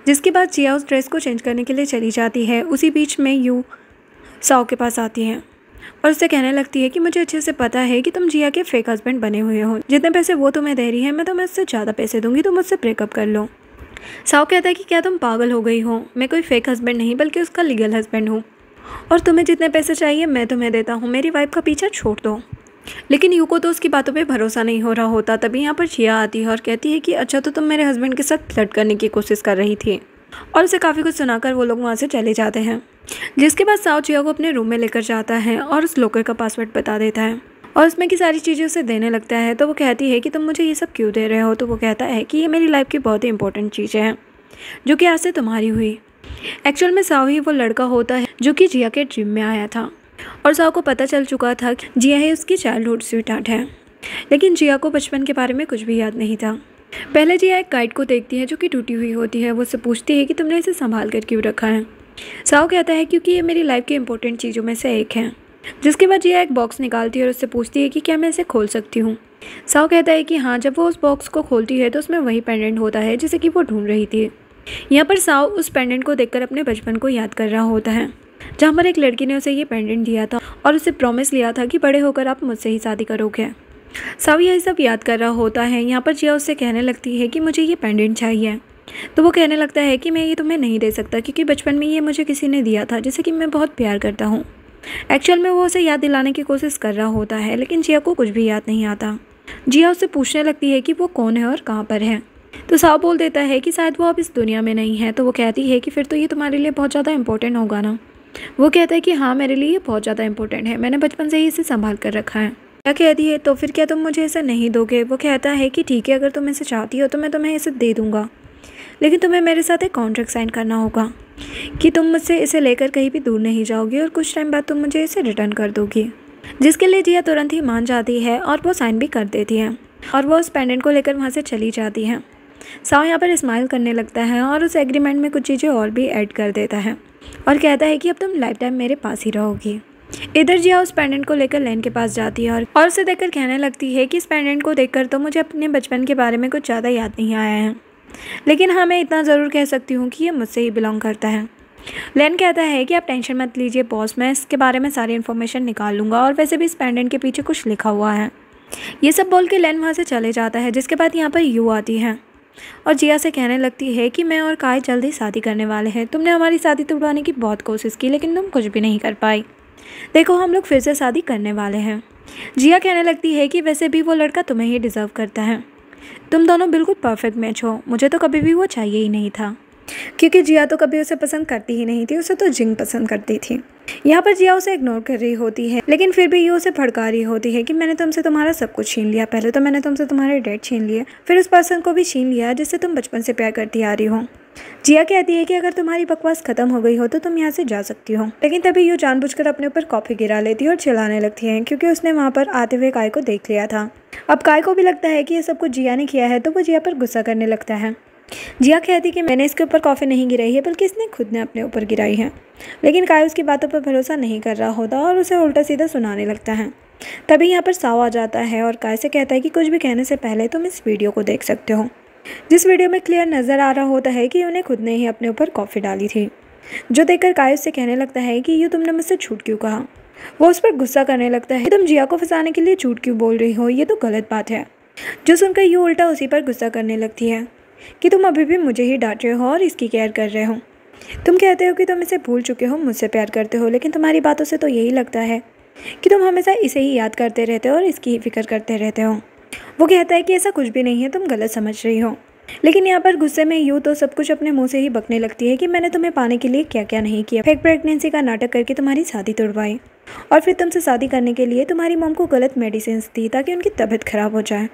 जिसके बाद जिया उस ड्रेस को चेंज करने के लिए चली जाती है। उसी बीच में यू साओ के पास आती है और उससे कहने लगती है कि मुझे अच्छे से पता है कि तुम जिया के फेक हस्बैंड बने हुए हो, जितने पैसे वो तुम्हें दे रही है मैं तुम्हें उससे ज़्यादा पैसे दूंगी, तो मुझसे ब्रेकअप कर लो। साओ कहता है कि क्या तुम पागल हो गई हो, मैं कोई फेक हस्बैंड नहीं बल्कि उसका लीगल हस्बैंड हूँ, और तुम्हें जितने पैसे चाहिए मैं तुम्हें देता हूँ, मेरी वाइफ का पीछा छोड़ दो। लेकिन यू को तो उसकी बातों पे भरोसा नहीं हो रहा होता। तभी यहाँ पर जिया आती है और कहती है कि अच्छा, तो तुम मेरे हस्बैंड के साथ फ्लर्ट करने की कोशिश कर रही थी। और उसे काफ़ी कुछ सुनाकर वो लोग वहाँ से चले जाते हैं। जिसके बाद साओ जिया को अपने रूम में लेकर जाता है और उस लॉकर का पासवर्ड बता देता है और उसमें की सारी चीज़ें उसे देने लगता है। तो वो कहती है कि तुम मुझे ये सब क्यों दे रहे हो। तो वो कहता है कि ये मेरी लाइफ की बहुत ही इंपॉर्टेंट चीज़ें हैं जो कि आज से तुम्हारी हुई। एक्चुअल में साओ ही वो लड़का होता है जो कि जिया के ड्रीम में आया था और साओ को पता चल चुका था कि जिया ही उसकी चाइल्डहुड स्वीटहार्ट है। लेकिन जिया को बचपन के बारे में कुछ भी याद नहीं था। पहले जिया एक काइट को देखती है जो कि टूटी हुई होती है। वो उससे पूछती है कि तुमने इसे संभाल कर क्यों रखा है। साओ कहता है क्योंकि ये मेरी लाइफ की इंपॉर्टेंट चीज़ों में से एक है। जिसके बाद जिया एक बॉक्स निकालती है और उससे पूछती है कि क्या मैं इसे खोल सकती हूँ। साओ कहता है कि हाँ। जब वो उस बॉक्स को खोलती है तो उसमें वही पेंडेंट होता है जिसे कि वो ढूंढ रही थी। यहाँ पर साओ उस पेंडेंट को देखकर अपने बचपन को याद कर रहा होता है, जहाँ पर एक लड़की ने उसे ये पेंडेंट दिया था और उसे प्रॉमिस लिया था कि बड़े होकर आप मुझसे ही शादी करोगे। साओ यही सब याद कर रहा होता है। यहाँ पर जिया उससे कहने लगती है कि मुझे ये पेंडेंट चाहिए। तो वो कहने लगता है कि मैं ये तुम्हें नहीं दे सकता क्योंकि बचपन में ये मुझे किसी ने दिया था जिसे कि मैं बहुत प्यार करता हूँ। एक्चुअल में वो उसे याद दिलाने की कोशिश कर रहा होता है, लेकिन जिया को कुछ भी याद नहीं आता। जिया उससे पूछने लगती है कि वो कौन है और कहाँ पर है। तो साओ बोल देता है कि शायद वो अब इस दुनिया में नहीं है। तो वो कहती है कि फिर तो ये तुम्हारे लिए बहुत ज़्यादा इंपॉर्टेंट होगा ना। वो कहता है कि हाँ, मेरे लिए ये बहुत ज़्यादा इंपॉर्टेंट है, मैंने बचपन से ही इसे संभाल कर रखा है। क्या कहती है तो फिर क्या तुम मुझे इसे नहीं दोगे। वो कहता है कि ठीक है, अगर तुम इसे चाहती हो तो मैं तुम्हें इसे दे दूँगा, लेकिन तुम्हें मेरे साथ एक कॉन्ट्रैक्ट साइन करना होगा कि तुम मुझसे इसे लेकर कहीं भी दूर नहीं जाओगी और कुछ टाइम बाद तुम मुझे इसे रिटर्न कर दोगी। जिसके लिए जिया तुरंत ही मान जाती है और वो साइन भी कर देती है और वो उस पेंडेंट को लेकर वहाँ से चली जाती है। साओ यहाँ पर स्माइल करने लगता है और उस एग्रीमेंट में कुछ चीज़ें और भी ऐड कर देता है और कहता है कि अब तुम लाइफ टाइम मेरे पास ही रहोगी। इधर जिया उस पेंडेंट को लेकर लैन के पास जाती है और उसे देखकर कहने लगती है कि इस पेंडेंट को देखकर तो मुझे अपने बचपन के बारे में कुछ ज़्यादा याद नहीं आया है, लेकिन हाँ, मैं इतना ज़रूर कह सकती हूँ कि ये मुझसे ही बिलोंग करता है। लैन कहता है कि आप टेंशन मत लीजिए बॉस, मैं इसके बारे में सारी इन्फॉर्मेशन निकाल लूँगा और वैसे भी इस पेंडेंट के पीछे कुछ लिखा हुआ है। ये सब बोल के लैन वहाँ से चले जाता है। जिसके बाद यहाँ पर यू आती है और जिया से कहने लगती है कि मैं और काय जल्दी शादी करने वाले हैं। तुमने हमारी शादी तुड़वाने की बहुत कोशिश की, लेकिन तुम कुछ भी नहीं कर पाई। देखो, हम लोग फिर से शादी करने वाले हैं। जिया कहने लगती है कि वैसे भी वो लड़का तुम्हें ही डिज़र्व करता है, तुम दोनों बिल्कुल परफेक्ट मैच हो। मुझे तो कभी भी वो चाहिए ही नहीं था, क्योंकि जिया तो कभी उसे पसंद करती ही नहीं थी, उसे तो जिंग पसंद करती थी। यहाँ पर जिया उसे इग्नोर कर रही होती है, लेकिन फिर भी ये उसे भड़का रही होती है कि मैंने तुमसे तुम्हारा सब कुछ छीन लिया। पहले तो मैंने तुमसे तुम्हारे डैड छीन लिए, फिर उस पर्सन को भी छीन लिया जिससे तुम बचपन से प्यार करती आ रही हो। जिया कहती है कि अगर तुम्हारी बकवास खत्म हो गई हो तो तुम यहाँ से जा सकती हो। लेकिन तभी यू जानबूझकर अपने ऊपर कॉफी गिरा लेती है और चिल्लाने लगती है क्योंकि उसने वहाँ पर आते हुए काय को देख लिया था। अब काय को भी लगता है कि ये सब कुछ जिया ने किया है, तो वो जिया पर गुस्सा करने लगता है। जिया कहती कि मैंने इसके ऊपर कॉफ़ी नहीं गिराई है, बल्कि इसने खुद ने अपने ऊपर गिराई है। लेकिन काय उसकी बातों पर भरोसा नहीं कर रहा होता और उसे उल्टा सीधा सुनाने लगता है। तभी यहाँ पर साओ आ जाता है और काय से कहता है कि कुछ भी कहने से पहले तुम इस वीडियो को देख सकते हो, जिस वीडियो में क्लियर नज़र आ रहा होता है कि उन्हें खुद ने ही अपने ऊपर कॉफ़ी डाली थी। जो देखकर काय उससे कहने लगता है कि ये तुमने मुझसे झूठ क्यों कहा। वो उस पर गुस्सा करने लगता है, तुम जिया को फंसाने के लिए झूठ क्यों बोल रही हो, ये तो गलत बात है। जो सुनकर यू उल्टा उसी पर गुस्सा करने लगती है कि तुम अभी भी मुझे ही डांट रहे हो और इसकी केयर कर रहे हो। तुम कहते हो कि तुम इसे भूल चुके हो, मुझसे प्यार करते हो, लेकिन तुम्हारी बातों से तो यही लगता है कि तुम हमेशा इसे ही याद करते रहते हो और इसकी ही फिक्र करते रहते हो। वो कहता है कि ऐसा कुछ भी नहीं है, तुम गलत समझ रही हो। लेकिन यहाँ पर गुस्से में यू तो सब कुछ अपने मुंह से ही बकने लगती है कि मैंने तुम्हें पाने के लिए क्या क्या नहीं किया। फेक प्रेगनेंसी का नाटक करके तुम्हारी शादी तोड़वाई और फिर तुमसे शादी करने के लिए तुम्हारी मॉम को गलत मेडिसिन दी ताकि उनकी तबीयत खराब हो जाए।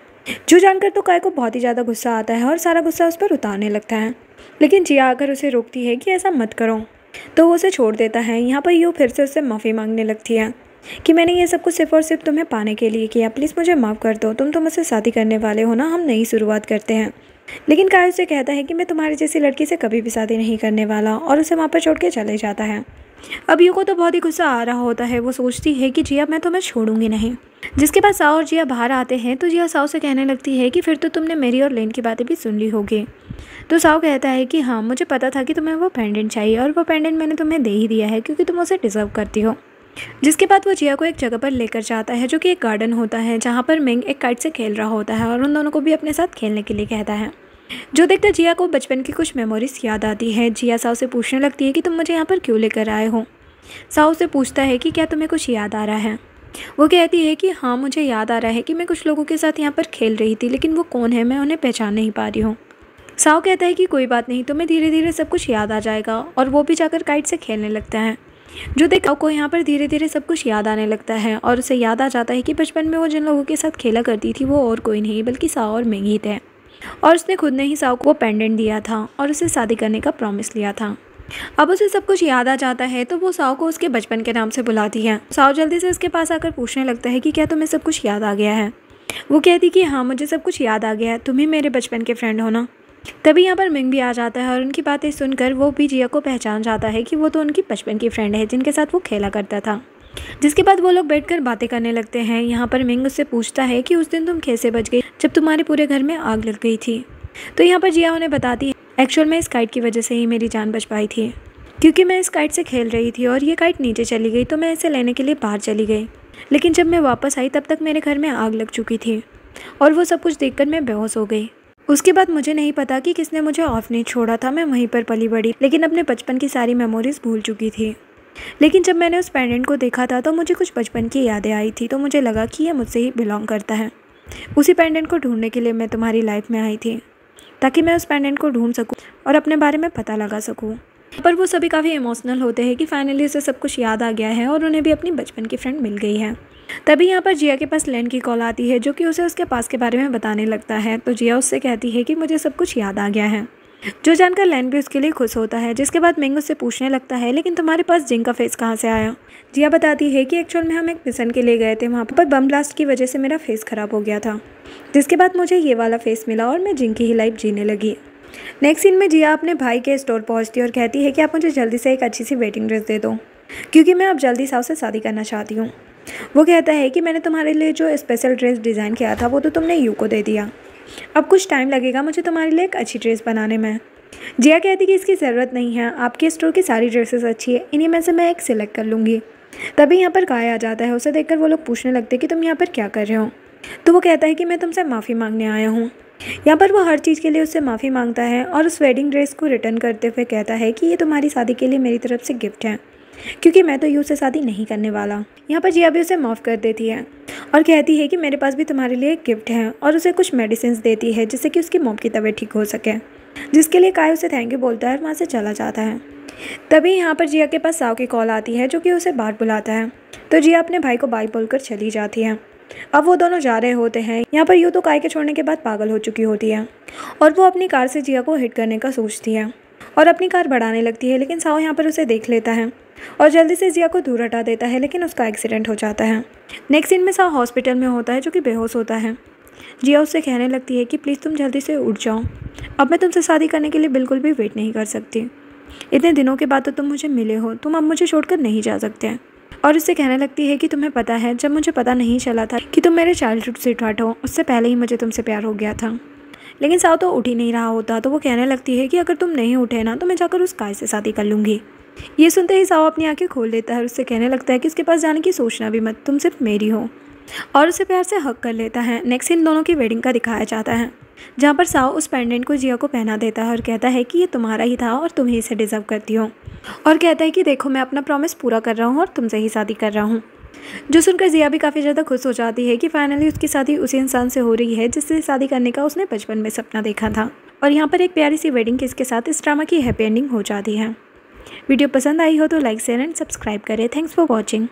जो जानकर तो काय को बहुत ही ज़्यादा गुस्सा आता है और सारा गुस्सा उस पर उतारने लगता है, लेकिन जिया आकर उसे रोकती है कि ऐसा मत करो, तो वो उसे छोड़ देता है। यहाँ पर यू फिर से उससे माफ़ी मांगने लगती है कि मैंने ये सब कुछ सिर्फ और सिर्फ तुम्हें पाने के लिए किया, प्लीज़ मुझे माफ़ कर दो, तुम तो मुझसे शादी करने वाले हो ना, हम नई शुरुआत करते हैं। लेकिन काय उसे कहता है कि मैं तुम्हारी जैसी लड़की से कभी भी शादी नहीं करने वाला और उसे वहाँ पर छोड़ के चले जाता है। अब यू को तो बहुत ही गुस्सा आ रहा होता है। वो सोचती है कि जिया मैं तुम्हें छोड़ूंगी नहीं। जिसके बाद साओ और जिया बाहर आते हैं तो जिया साओ से कहने लगती है कि फिर तो तुमने मेरी और लेन की बातें भी सुन ली होगी। तो साओ कहता है कि हाँ, मुझे पता था कि तुम्हें वो पेंडेंट चाहिए और वो पेंडेंट मैंने तुम्हें दे ही दिया है क्योंकि तुम उसे डिजर्व करती हो। जिसके बाद वो जिया को एक जगह पर लेकर जाता है जो कि एक गार्डन होता है, जहाँ पर मिंग एक काइट से खेल रहा होता है और उन दोनों को भी अपने साथ खेलने के लिए कहता है। जो देखकर जिया को बचपन की कुछ मेमोरीज याद आती है। जिया साओ से पूछने लगती है कि तुम मुझे यहाँ पर क्यों लेकर आए हो। साओ से पूछता है कि क्या तुम्हें कुछ याद आ रहा है। वो कहती है कि हाँ, मुझे याद आ रहा है कि मैं कुछ लोगों के साथ यहाँ पर खेल रही थी, लेकिन वो कौन है मैं उन्हें पहचान नहीं पा रही हूँ। साओ कहता है कि कोई बात नहीं, तुम्हें धीरे धीरे सब कुछ याद आ जाएगा और वो भी जाकर काइट से खेलने लगता है। जो देख साओ को यहाँ पर धीरे धीरे सब कुछ याद आने लगता है और उसे याद आ जाता है कि बचपन में वो जिन लोगों के साथ खेला करती थी वो और कोई नहीं बल्कि साओ और मिंग ही थे और उसने खुद ने ही साओ को वो पेंडेंट दिया था और उसे शादी करने का प्रॉमिस लिया था। अब उसे सब कुछ याद आ जाता है तो वो साओ को उसके बचपन के नाम से बुलाती है। साओ जल्दी से उसके पास आकर पूछने लगता है कि क्या तुम्हें सब कुछ याद आ गया है। वो कहती कि हाँ, मुझे सब कुछ याद आ गया है, तुम ही मेरे बचपन के फ्रेंड हो ना। तभी यहाँ पर मिंग भी आ जाता है और उनकी बातें सुनकर वो भी जिया को पहचान जाता है कि वो तो उनकी बचपन की फ्रेंड है जिनके साथ वो खेला करता था। जिसके बाद वो लोग बैठकर बातें करने लगते हैं। यहाँ पर मिंग उससे पूछता है कि उस दिन तुम कैसे बच गई जब तुम्हारे पूरे घर में आग लग गई थी। तो यहाँ पर जिया उन्हें बताती है, एक्चुअल में इस काइट की वजह से ही मेरी जान बच पाई थी, क्योंकि मैं इस काइट से खेल रही थी और ये काइट नीचे चली गई तो मैं इसे लेने के लिए बाहर चली गई, लेकिन जब मैं वापस आई तब तक मेरे घर में आग लग चुकी थी और वो सब कुछ देखकर मैं बेहोश हो गई। उसके बाद मुझे नहीं पता कि किसने मुझे ऑर्फनेज छोड़ा था, मैं वहीं पर पली बड़ी, लेकिन अपने बचपन की सारी मेमोरीज भूल चुकी थी। लेकिन जब मैंने उस पेंडेंट को देखा था तो मुझे कुछ बचपन की यादें आई थी, तो मुझे लगा कि ये मुझसे ही बिलोंग करता है। उसी पेंडेंट को ढूंढने के लिए मैं तुम्हारी लाइफ में आई थी ताकि मैं उस पेंडेंट को ढूंढ सकूं और अपने बारे में पता लगा सकूं। पर वो सभी काफ़ी इमोशनल होते हैं कि फाइनली उसे सब कुछ याद आ गया है और उन्हें भी अपनी बचपन की फ्रेंड मिल गई है। तभी यहाँ पर जिया के पास लेन की कॉल आती है जो कि उसे उसके पास के बारे में बताने लगता है। तो जिया उससे कहती है कि मुझे सब कुछ याद आ गया है, जो जानकर लेन भी उसके लिए खुश होता है। जिसके बाद मिंग उससे पूछने लगता है, लेकिन तुम्हारे पास जिंग का फेस कहाँ से आया। जिया बताती है कि एक्चुअल में हम एक मिशन के लिए गए थे, वहाँ पर बम ब्लास्ट की वजह से मेरा फेस ख़राब हो गया था, जिसके बाद मुझे ये वाला फेस मिला और मैं जिंग की ही लाइफ जीने लगी। नेक्स्ट सीन में जिया अपने भाई के स्टोर पहुँचती है और कहती है कि आप मुझे जल्दी से एक अच्छी सी वेडिंग ड्रेस दे दो, क्योंकि मैं अब जल्दी साओ से शादी करना चाहती हूँ। वो कहता है कि मैंने तुम्हारे लिए जो स्पेशल ड्रेस डिज़ाइन किया था वो तो तुमने यू को दे दिया, अब कुछ टाइम लगेगा मुझे तुम्हारे लिए एक अच्छी ड्रेस बनाने में। जिया कहती कि इसकी ज़रूरत नहीं है, आपके स्टोर की सारी ड्रेसेस अच्छी है, इन्हीं में से मैं एक सिलेक्ट कर लूँगी। तभी यहाँ पर काय आ जाता है। उसे देखकर वो लोग पूछने लगते हैं कि तुम यहाँ पर क्या कर रहे हो। तो वो कहता है कि मैं तुमसे माफ़ी मांगने आया हूँ। यहाँ पर वो हर चीज़ के लिए उससे माफ़ी मांगता है और उस वेडिंग ड्रेस को रिटर्न करते हुए कहता है कि ये तुम्हारी शादी के लिए मेरी तरफ से गिफ्ट है, क्योंकि मैं तो यू से शादी नहीं करने वाला। यहाँ पर जिया भी उसे माफ़ कर देती है और कहती है कि मेरे पास भी तुम्हारे लिए एक गिफ्ट है और उसे कुछ मेडिसिन देती है जिससे कि उसकी मॉम की तबीयत ठीक हो सके, जिसके लिए काय उसे थैंक यू बोलता है और वहाँ से चला जाता है। तभी यहाँ पर जिया के पास साओ की कॉल आती है जो कि उसे बाहर बुलाता है। तो जिया अपने भाई को बाय बोलकर चली जाती है। अब वो दोनों जा रहे होते हैं। यहाँ पर यू तो काय के छोड़ने के बाद पागल हो चुकी होती है और वो अपनी कार से जिया को हिट करने का सोचती है और अपनी कार बढ़ाने लगती है, लेकिन साओ यहाँ पर उसे देख लेता है और जल्दी से जिया को दूर हटा देता है, लेकिन उसका एक्सीडेंट हो जाता है। नेक्स्ट सीन में साओ हॉस्पिटल में होता है जो कि बेहोश होता है। जिया उससे कहने लगती है कि प्लीज़ तुम जल्दी से उठ जाओ, अब मैं तुमसे शादी करने के लिए बिल्कुल भी वेट नहीं कर सकती। इतने दिनों के बाद तो तुम मुझे मिले हो, तुम अब मुझे छोड़कर नहीं जा सकते। और उससे कहने लगती है कि तुम्हें पता है, जब मुझे पता नहीं चला था कि तुम मेरे चाइल्डहुड स्वीटहार्ट हो, उससे पहले ही मुझे तुमसे प्यार हो गया था। लेकिन साओ तो उठ ही नहीं रहा होता। तो वो कहने लगती है कि अगर तुम नहीं उठे ना तो मैं जाकर उस काय से शादी कर लूँगी। ये सुनते ही साओ अपनी आंखें खोल लेता है और उससे कहने लगता है कि उसके पास जाने की सोचना भी मत, तुम सिर्फ मेरी हो, और उसे प्यार से हक कर लेता है। नेक्स्ट इन दोनों की वेडिंग का दिखाया जाता है, जहाँ पर साओ उस पेंडेंट को जिया को पहना देता है और कहता है कि ये तुम्हारा ही था और तुम ही इसे डिज़र्व करती हो, और कहता है कि देखो मैं अपना प्रॉमिस पूरा कर रहा हूँ और तुमसे ही शादी कर रहा हूँ। जो सुनकर जिया भी काफ़ी ज़्यादा खुश हो जाती है कि फाइनली उसकी शादी उसी इंसान से हो रही है जिससे शादी करने का उसने बचपन में सपना देखा था। और यहाँ पर एक प्यारी सी वेडिंग किस के साथ इस ड्रामा की हैप्पी एंडिंग हो जाती है। वीडियो पसंद आई हो तो लाइक शेयर एंड सब्सक्राइब करें। Thanks for watching.